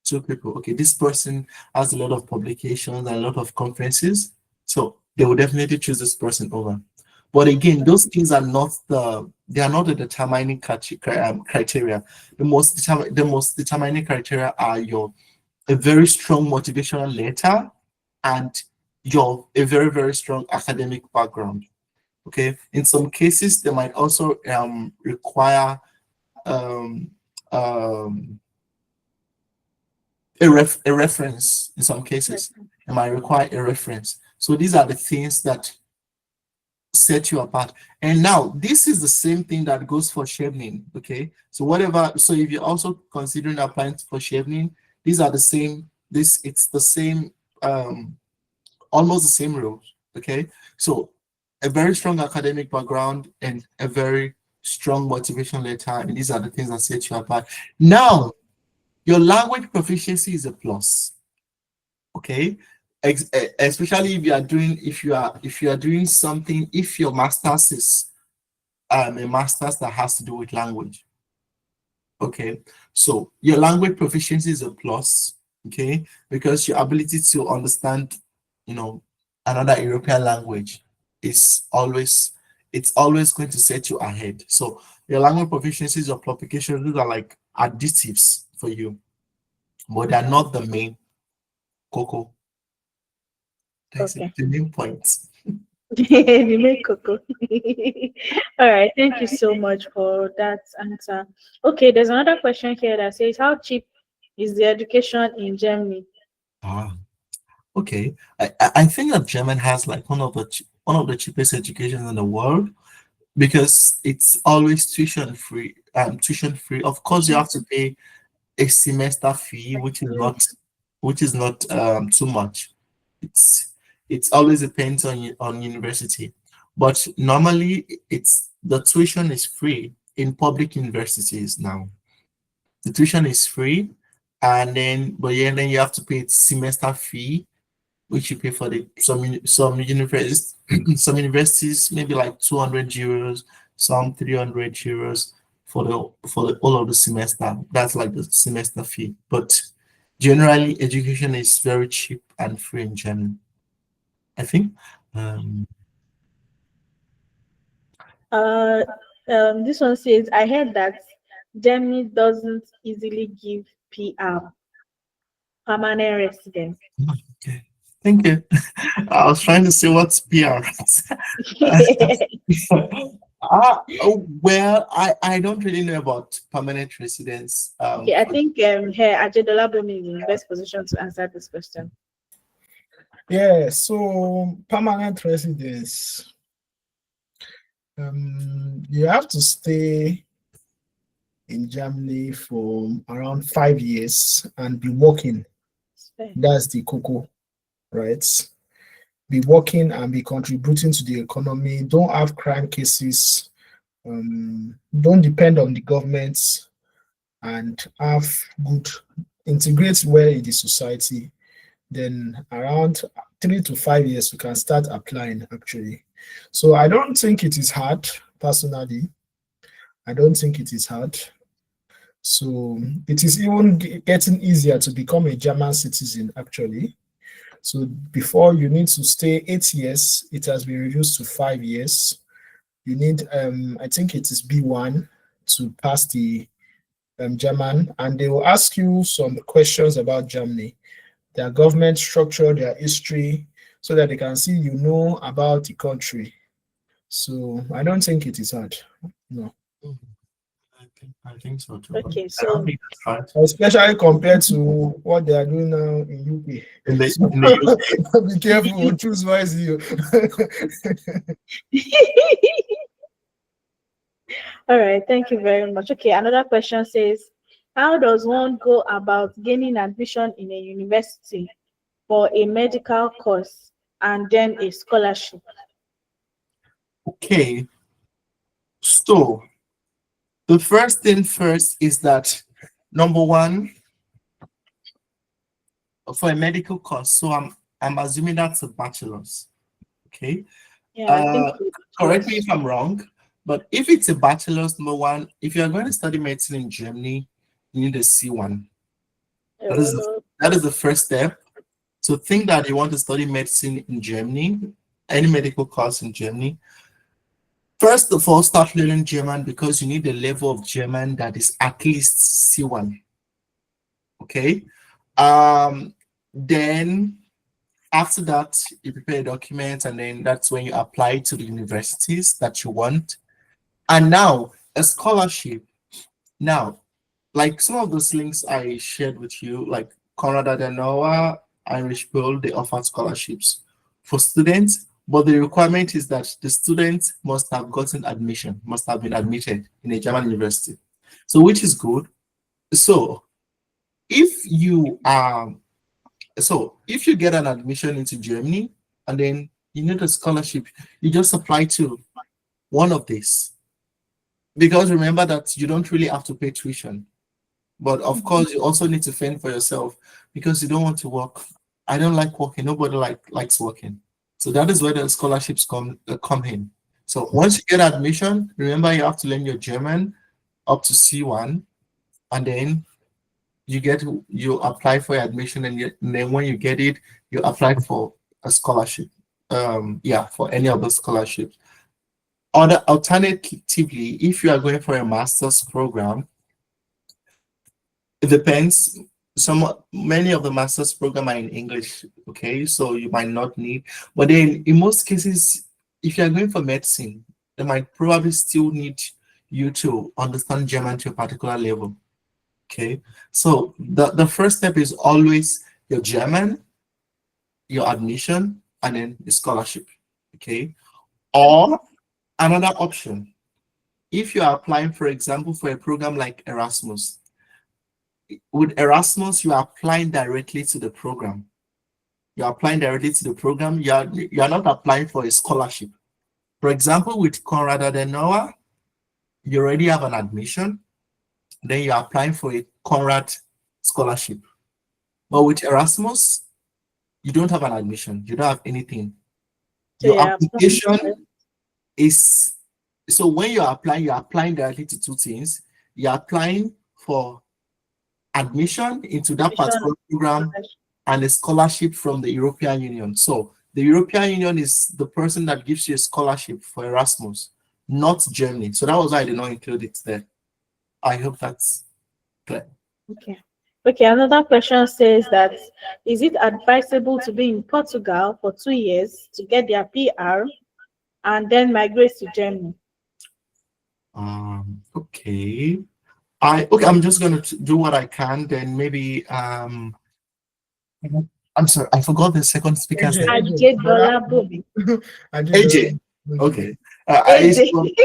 2 people. Okay, this person has a lot of publications and a lot of conferences, so they will definitely choose this person over. But again, those things are not the determining criteria. The most determining criteria are a very strong motivational letter and a very, very strong academic background. Okay, in some cases they might also require a reference. In some cases it might require a reference. So these are the things that set you apart. And now this is the same thing that goes for Chevening. Okay, so if you're also considering applying for Chevening, these are the same. It's the same, almost the same rules. Okay, so a very strong academic background and a very strong motivation letter, and these are the things that set you apart. Now, your language proficiency is a plus. Okay, especially if you are doing something, if your master's is a master's that has to do with language. Okay, so your language proficiency is a plus. Okay, because your ability to understand, another European language it's always going to set you ahead. So your language proficiencies or publications, these are like additives for you, but they're not the main cocoa. That's Okay. the main point. The main cocoa. All right, thank you so much for that answer. Okay, there's another question here that says, how cheap is the education in Germany? Okay, I think that German has like one of the cheapest educations in the world, because it's always tuition free. Of course, you have to pay a semester fee, which is not too much. It's always depends on university, but normally the tuition is free in public universities now. The tuition is free, and then then you have to pay semester fee, which you pay for the some universities some universities maybe like 200 euros, some 300 euros for the whole of the semester. That's like the semester fee. But generally, education is very cheap and free in Germany, I think. Um, This one says, I heard that Germany doesn't easily give PR, permanent residence. okay. Thank you. I was trying to say what's PR. Well, I don't really know about permanent residence. Okay, I think here Ajedola Bomi is in the best position to answer this question. Yeah, so permanent residence. You have to stay in Germany for around 5 years and be working. That's the cocoa, right? Be working and be contributing to the economy. Don't have crime cases. Don't depend on the government, and have good integrate well in the society. Then around 3 to 5 years, you can start applying actually. So I don't think it is hard, personally. I don't think it is hard. So it is even getting easier to become a German citizen actually. So before you need to stay 8 years, it has been reduced to 5 years. You need, I think it is B1 to pass the German, and they will ask you some questions about Germany, their government structure, their history, so that they can see you know about the country. So I don't think it is hard. No. I think so too. Okay, I so don't think that's hard. Especially compared to what they are doing now in UK. In the Be careful, choose wisely. all right, thank you very much. Okay, another question says, how does one go about gaining admission in a university for a medical course and then a scholarship? Okay, so the first thing first is that number one, for a medical course, so I'm assuming that's a bachelor's. Okay. Yeah, I think Correct me if I'm wrong, but if it's a bachelor's, number one, if you're going to study medicine in Germany, you need a C1. That is the first step. So think that you want to study medicine in Germany, any medical course in Germany. First of all, start learning German, because you need a level of German that is at least C1. Okay. Then after that, you prepare documents, and then that's when you apply to the universities that you want. And now a scholarship. Now, like some of those links I shared with you, like Konrad Adenauer, Irish Pearl, they offer scholarships for students, but the requirement is that the student must have gotten admission, must have been admitted in a German university. So which is good. So if you get an admission into Germany and then you need a scholarship, you just apply to one of these. Because remember that you don't really have to pay tuition. But of course, you also need to fend for yourself, because you don't want to work. I don't like working. Nobody likes working. So that is where the scholarships come in. So once you get admission, remember you have to learn your German up to C1, and then you apply for your admission, and then when you get it, you apply for a scholarship. For any of the scholarships. Alternatively, if you are going for a master's program, it depends. Many of the master's program are in English, okay, so you might not need. But then in most cases, if you are going for medicine, they might probably still need you to understand German to a particular level. Okay, so the first step is always your German, your admission, and then the scholarship. Okay, or another option, if you are applying, for example, for a program like Erasmus. With Erasmus, you are applying directly to the program. You're applying directly to the program. You are not applying for a scholarship. For example, with Konrad Adenauer, you already have an admission. Then you're applying for a Konrad scholarship. But with Erasmus, you don't have an admission, you don't have anything. So Your yeah, application is, so when you're applying directly to two things. You're applying for admission into that particular program and a scholarship from the European Union. So the European Union is the person that gives you a scholarship for Erasmus, not Germany. So that was why I did not include it there. I hope that's clear. Okay. Okay, another question says that is it advisable to be in Portugal for 2 years to get their PR and then migrate to Germany? Okay. I'm just gonna do what I can, then maybe I'm sorry, I forgot the second speaker's name. AJ. Okay.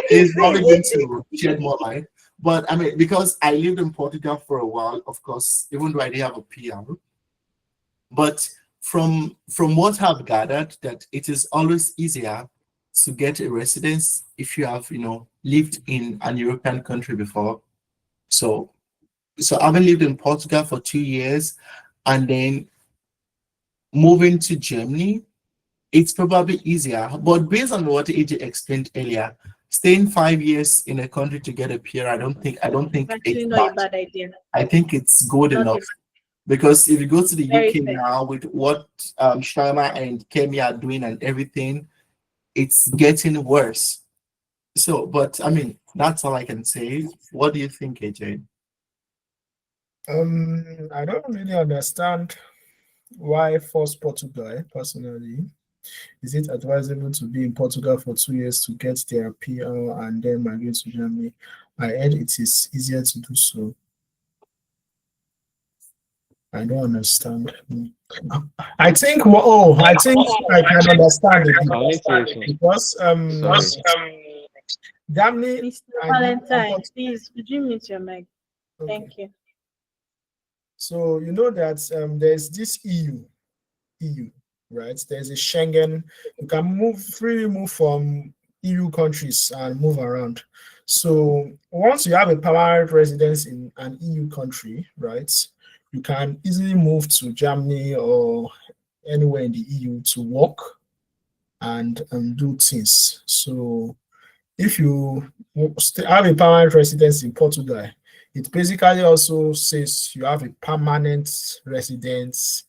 He's probably going to shed more light. But I mean, because I lived in Portugal for a while, of course, even though I didn't have a PR. But from what I've gathered, that it is always easier to get a residence if you have, lived in an European country before. So having lived in Portugal for 2 years and then moving to Germany, it's probably easier. But based on what AJ explained earlier, staying 5 years in a country to get a PR, I don't think Actually, it's not a bad idea. I think it's good Not enough. Because if you go to the Very UK fair. now with what Sharma and Kemi are doing and everything, it's getting worse. So, but I mean, that's all I can say. What do you think, AJ? I don't really understand why force Portugal personally. Is it advisable to be in Portugal for 2 years to get their PR and then migrate to Germany? I heard it is easier to do so. I don't understand. I think I can understand it because Germany. Mr. Valentine, please, would you mute your mic? Okay. Thank you. So you know that there's this EU, right? There's a Schengen. You can freely move from EU countries and move around. So once you have a permanent residence in an EU country, right, you can easily move to Germany or anywhere in the EU to work and do things. So if you have a permanent residence in Portugal, it basically also says you have a permanent residence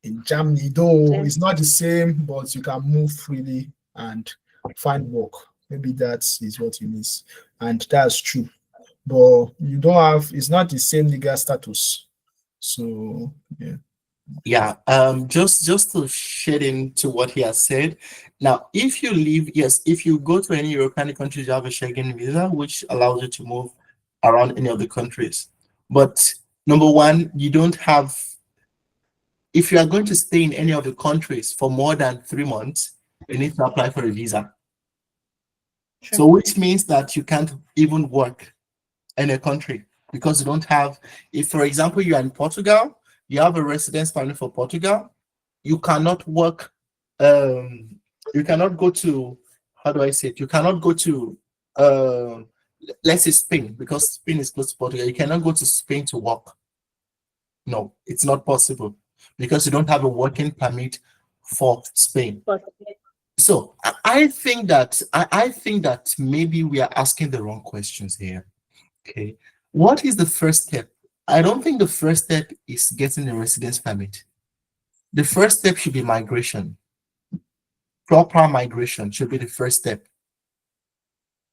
in Germany, though it's not the same, but you can move freely and find work. Maybe that is what you miss. And that's true. But you don't have, it's not the same legal status. So, yeah. Yeah, just to shed into what he has said. Now, if you leave, yes, if you go to any European countries, you have a Schengen visa, which allows you to move around any of the countries. But number one, you don't have, if you are going to stay in any of the countries for more than 3 months, you need to apply for a visa. Sure. So which means that you can't even work in a country because you don't have, if for example, you are in Portugal, you have a residence permit for Portugal, you cannot work, you cannot go to, how do I say it? You cannot go to, let's say Spain, because Spain is close to Portugal. You cannot go to Spain to work. No, it's not possible because you don't have a working permit for Spain. So I think that maybe we are asking the wrong questions here. Okay, what is the first step? I don't think the first step is getting a residence permit. The first step should be migration. Proper migration should be the first step.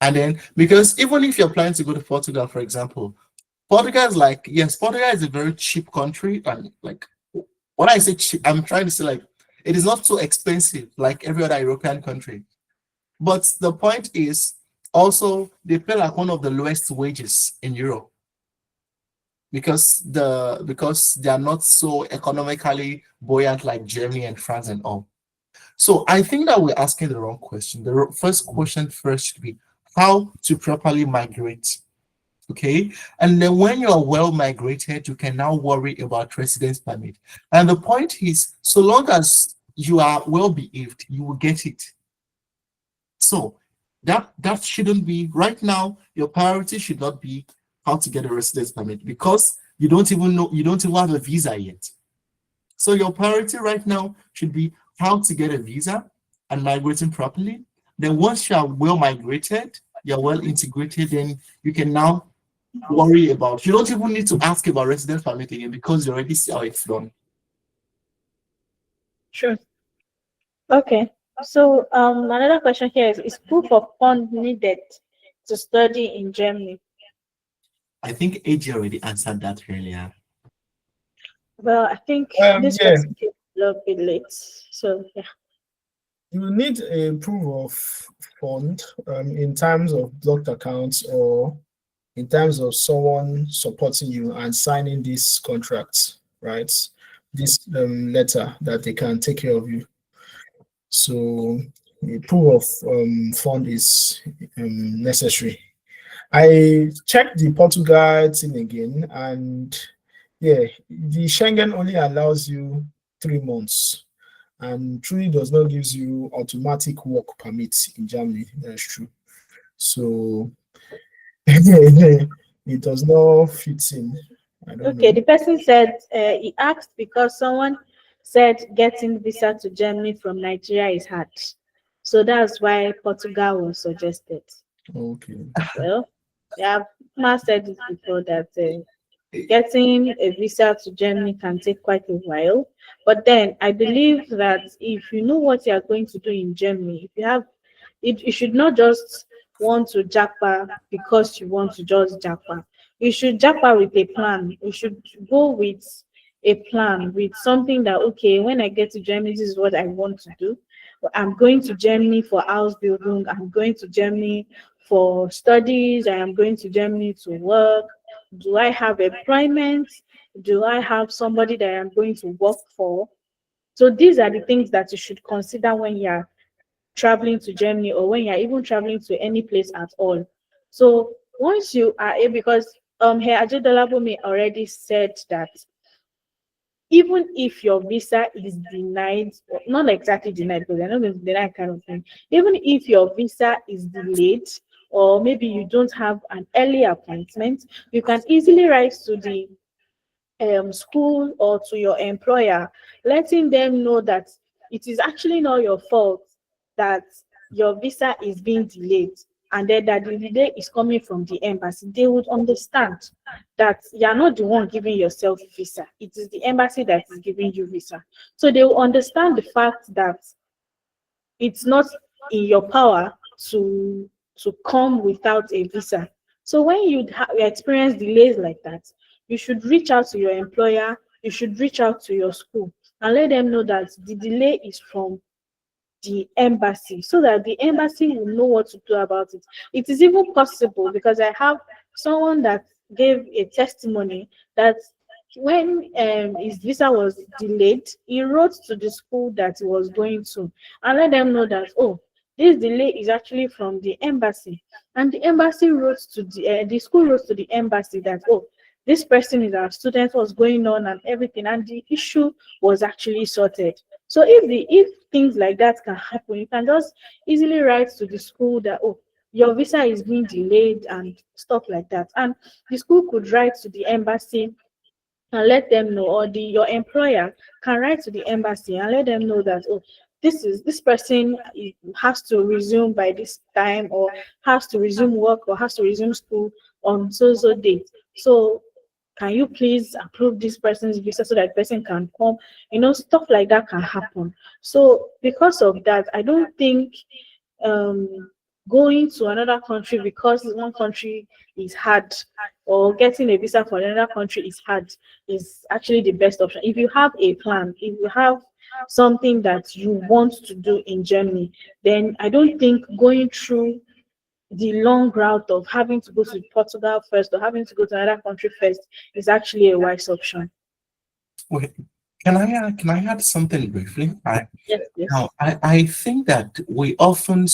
And then, because even if you're planning to go to Portugal, for example, Portugal is like, yes, Portugal is a very cheap country. And like, when I say cheap, I'm trying to say like, it is not so expensive like every other European country. But the point is also they pay like one of the lowest wages in Europe because they are not so economically buoyant like Germany and France and all. So I think that we're asking the wrong question. The first question first should be how to properly migrate. Okay, and then when you are well migrated, you can now worry about residence permit. And the point is, so long as you are well behaved, you will get it. So that shouldn't be right now. Your priority should not be how to get a residence permit because You don't even know, you don't even have a visa yet. So your priority right now should be how to get a visa and migrating properly. Then once you are well migrated, you're well integrated, then you can now worry about, you don't even need to ask about residence permit again because you already see how it's done. Sure. Okay. So another question here is proof of fund needed to study in Germany? I think AJ already answered that earlier. Well, I think this Yeah, was a little bit late. So yeah. you need a proof of fund in terms of blocked accounts or in terms of someone supporting you and signing this contract, right? This letter that they can take care of you. So a proof of fund is necessary. I checked the Portugal thing again, and yeah, the Schengen only allows you 3 months and truly does not give you automatic work permit in Germany. That's true. So it does not fit in. I don't Okay, know. the person said he asked because someone said getting visa to Germany from Nigeria is hard. So that's why Portugal was suggested. Okay. Well, yeah, I've said it before that getting a visa to Germany can take quite a while. But then I believe that if you know what you are going to do in Germany, if you have it, you should not just want to japa because you want to just japa. You should japa with a plan. You should go with a plan, with something that okay, when I get to Germany, this is what I want to do. I'm going to Germany for house building. I'm going to Germany for studies. I am going to Germany to work. Do I have employment? Do I have somebody that I'm going to work for? So these are the things that you should consider when you're traveling to Germany or when you're even traveling to any place at all. So once you are able, because here Ajay already said that even if your visa is denied, not exactly denied because they're not going to deny kind of thing, even if your visa is delayed or maybe you don't have an early appointment, you can easily write to the school or to your employer, letting them know that it is actually not your fault that your visa is being delayed and then that the delay is coming from the embassy. They would understand that you're not the one giving yourself visa. It is the embassy that is giving you visa. So they will understand the fact that it's not in your power to come without a visa. So when you experience delays like that, you should reach out to your employer, you should reach out to your school and let them know that the delay is from the embassy so that the embassy will know what to do about it. It is even possible because I have someone that gave a testimony that when his visa was delayed, he wrote to the school that he was going to and let them know that, oh, this delay is actually from the embassy. And the embassy wrote to the school wrote to the embassy that, oh, this person is our student, what's going on and everything. And the issue was actually sorted. So if things like that can happen, you can just easily write to the school that, oh, your visa is being delayed and stuff like that. And the school could write to the embassy and let them know, or your employer can write to the embassy and let them know that, oh, this person has to resume by this time or has to resume work or has to resume school on so date. So can you please approve this person's visa so that person can come? Stuff like that can happen. So because of that, I don't think going to another country because one country is hard or getting a visa for another country is hard is actually the best option. If you have a plan, if you have something that you want to do in Germany, then I don't think going through the long route of having to go to Portugal first or having to go to another country first is actually a wise option. Wait, can I add something briefly? Yes, yes. Now, I think that we often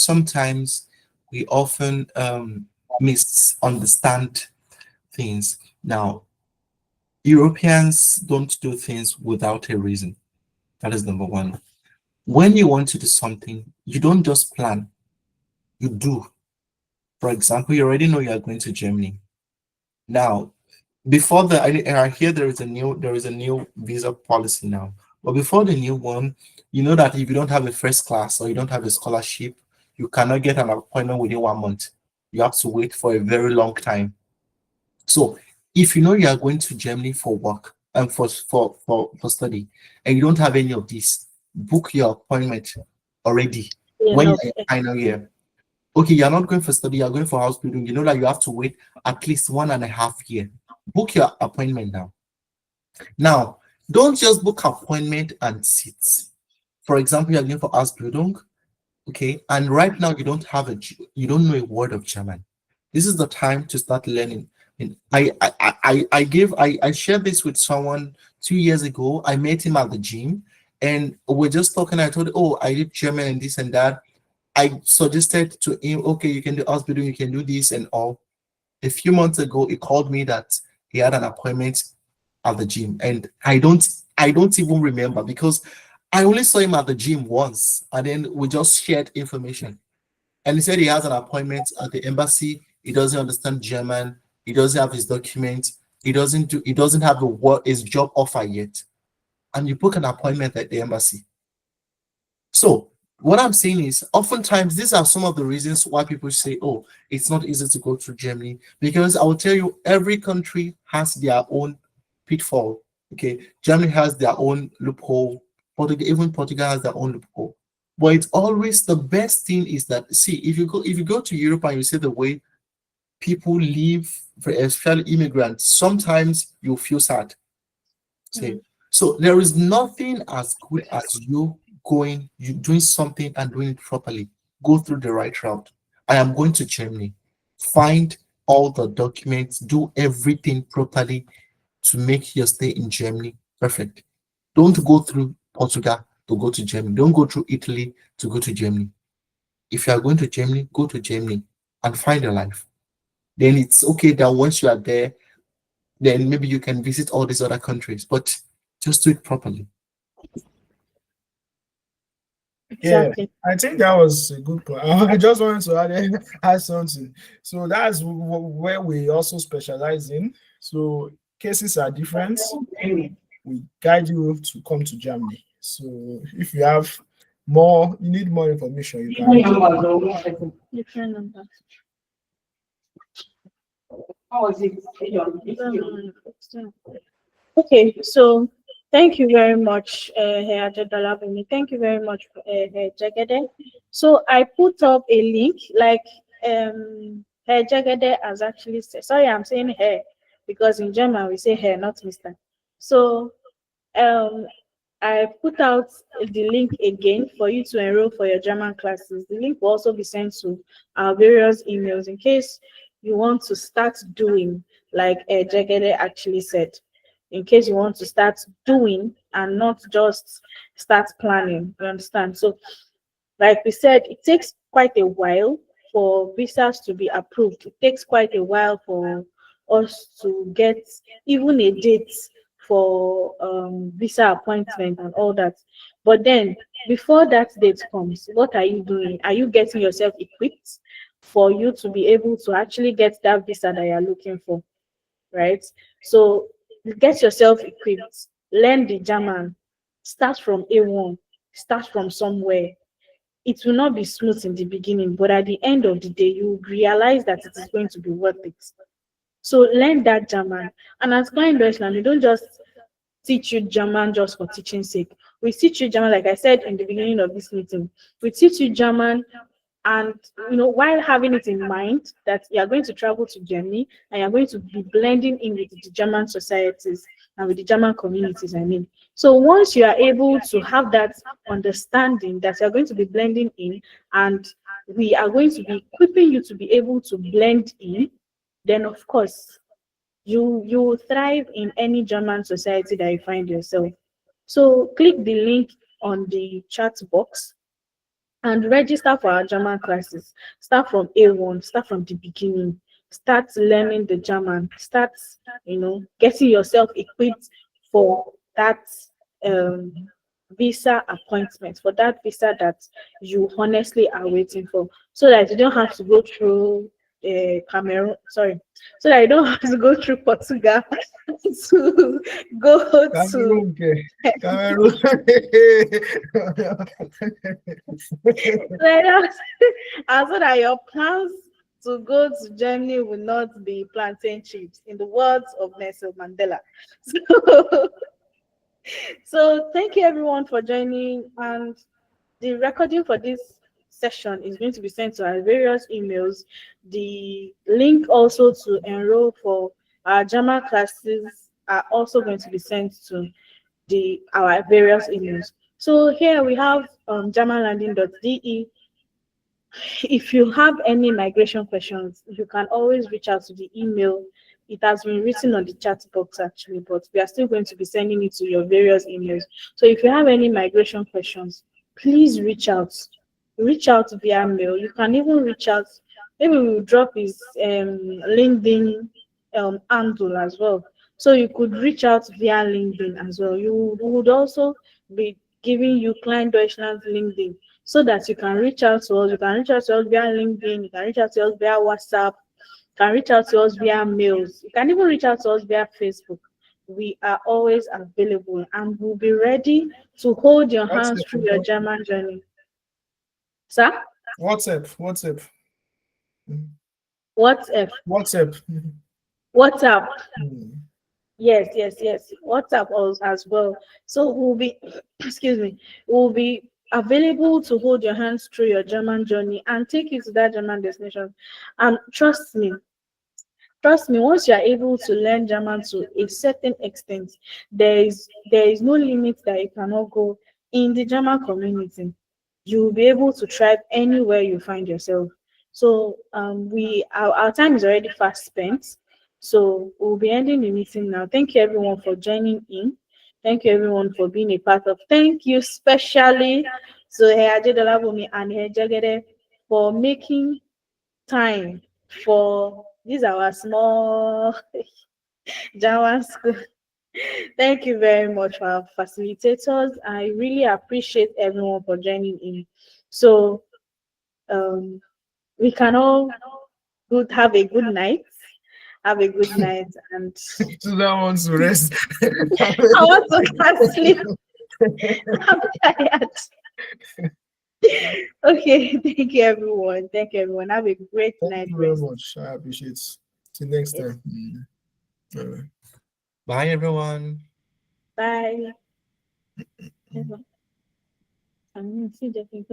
misunderstand things. Now, Europeans don't do things without a reason. That is number one. When you want to do something, you don't just plan, you do. For example, you already know you are going to Germany. Now, before I hear there is a new visa policy now. But before the new one, you know that if you don't have a first class or you don't have a scholarship, you cannot get an appointment within 1 month. You have to wait for a very long time. So if you know you are going to Germany for work and for study, and you don't have any of this, book your appointment already You when know, you're in final year. Okay, you're not going for study, you're going for house building. You know that you have to wait at least 1.5 years. Book your appointment now. Now, don't just book appointment and sit. For example, you're going for Ausbildung, okay, and right now you don't know a word of German. This is the time to start learning. And I shared this with someone 2 years ago. I met him at the gym, and we're just talking. I told him, oh, I did German and this and that. I suggested to him, okay, you can do Ausbildung, you can do this and all. A few months ago, he called me that he had an appointment at the gym, and I don't even remember because I only saw him at the gym once, and then we just shared information. And he said he has an appointment at the embassy. He doesn't understand German. He doesn't have his documents. He doesn't have his job offer yet. And you book an appointment at the embassy. So what I'm saying is, oftentimes these are some of the reasons why people say, "Oh, it's not easy to go through Germany," because I will tell you, every country has their own pitfall. Okay, Germany has their own loophole. Even Portugal has their own loophole. But it's always the best thing is that, see, if you go to Europe and you see the way people live, especially immigrants, sometimes you feel sad. See, so there is nothing as good as you doing something and doing it properly. Go through the right route. I am going to Germany. Find all the documents, do everything properly to make your stay in Germany perfect. Don't go through Portugal to go to Germany. Don't go through Italy to go to Germany. If you are going to Germany, go to Germany and find a life. Then it's okay that once you are there, then maybe you can visit all these other countries, but just do it properly. Yeah, exactly. I think that was a good point. I just wanted to add something. So that's where we also specialize in. So cases are different. We guide you to come to Germany. So if you need more information, you can reach out. Different numbers. Okay, so thank you very much, Herr Jadalabini. Thank you very much, Herr Jagede. So I put up a link, like Herr Jagede has actually said, sorry, I'm saying Herr, because in German we say Herr, not Mr. So I put out the link again for you to enroll for your German classes. The link will also be sent to our various emails in case you want to start doing, like Jagede actually said, in case you want to start doing and not just start planning. You understand? So, like we said, it takes quite a while for visas to be approved. It takes quite a while for us to get even a date for visa appointment and all that. But then, before that date comes, what are you doing? Are you getting yourself equipped for you to be able to actually get that visa that you're looking for? Right? So get yourself equipped, learn the German, start from A1, start from somewhere. It will not be smooth in the beginning, but at the end of the day, you realize that it is going to be worth it. So learn that German. And as Klein Deutschland, we don't just teach you German just for teaching sake. We teach you German, like I said in the beginning of this meeting. We teach you German, and while having it in mind that you are going to travel to Germany and you're going to be blending in with the German societies and with the German communities, I mean. So once you are able to have that understanding that you're going to be blending in, and we are going to be equipping you to be able to blend in, then of course you will thrive in any German society that you find yourself. So click the link on the chat box and register for our German classes. Start from A1, start from the beginning, start learning the German, start, getting yourself equipped for that visa appointment, for that visa that you honestly are waiting for, so that you don't have to go through Cameroon, sorry, so that you don't have to go through Portugal to go to Cameroon, okay. Cameroon. and so that your plans to go to Germany will not be plantain chips, in the words of Nelson Mandela. So thank you everyone for joining, and the recording for this session is going to be sent to our various emails. The link also to enroll for our German classes are also going to be sent to our various emails. So here we have germanlanding.de. If you have any migration questions, you can always reach out to the email. It has been written on the chat box actually, but we are still going to be sending it to your various emails. So if you have any migration questions, please reach out. Reach out via mail. You can even reach out. Maybe we'll drop his LinkedIn handle as well. So you could reach out via LinkedIn as well. You would also be giving you Klein Deutschland's LinkedIn, so that you can reach out to us. You can reach out to us via LinkedIn. You can reach out to us via WhatsApp. You can reach out to us via mails. You can even reach out to us via Facebook. We are always available, and we'll be ready to hold your hands through your German journey. Sir? WhatsApp. WhatsApp. WhatsApp. Yes. WhatsApp as well. So we'll be, excuse me, we'll be available to hold your hands through your German journey and take you to that German destination. And trust me, once you are able to learn German to a certain extent, there is no limit that you cannot go in the German community. You will be able to thrive anywhere you find yourself. So our time is already fast spent. So we'll be ending the meeting now. Thank you everyone for joining in. Thank you everyone for being a part of. Thank you especially to Ajay Dolabumi and Jagede for making time for this our small German school. Thank you very much for our facilitators. I really appreciate everyone for joining in. So we can all have a good night. Have a good night, and Susan wants to rest. I want to can't sleep. I'm tired. Okay, thank you everyone. Thank you everyone. Have a great night. Thank you very much. I appreciate it. Till next time. Bye, everyone. Bye. I'm going to see the thing.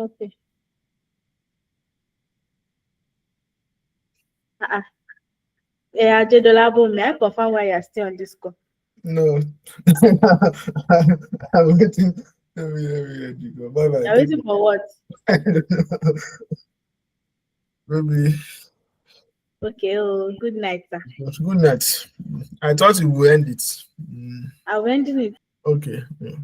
Ajay Dolabumi, I confirm why you're still on this call. No. I'm waiting. Let me go. Bye-bye. You're waiting for what? I don't know. Maybe. Okay, good night, sir. Good night. I thought you would end it. I'm ending it. Okay. Yeah.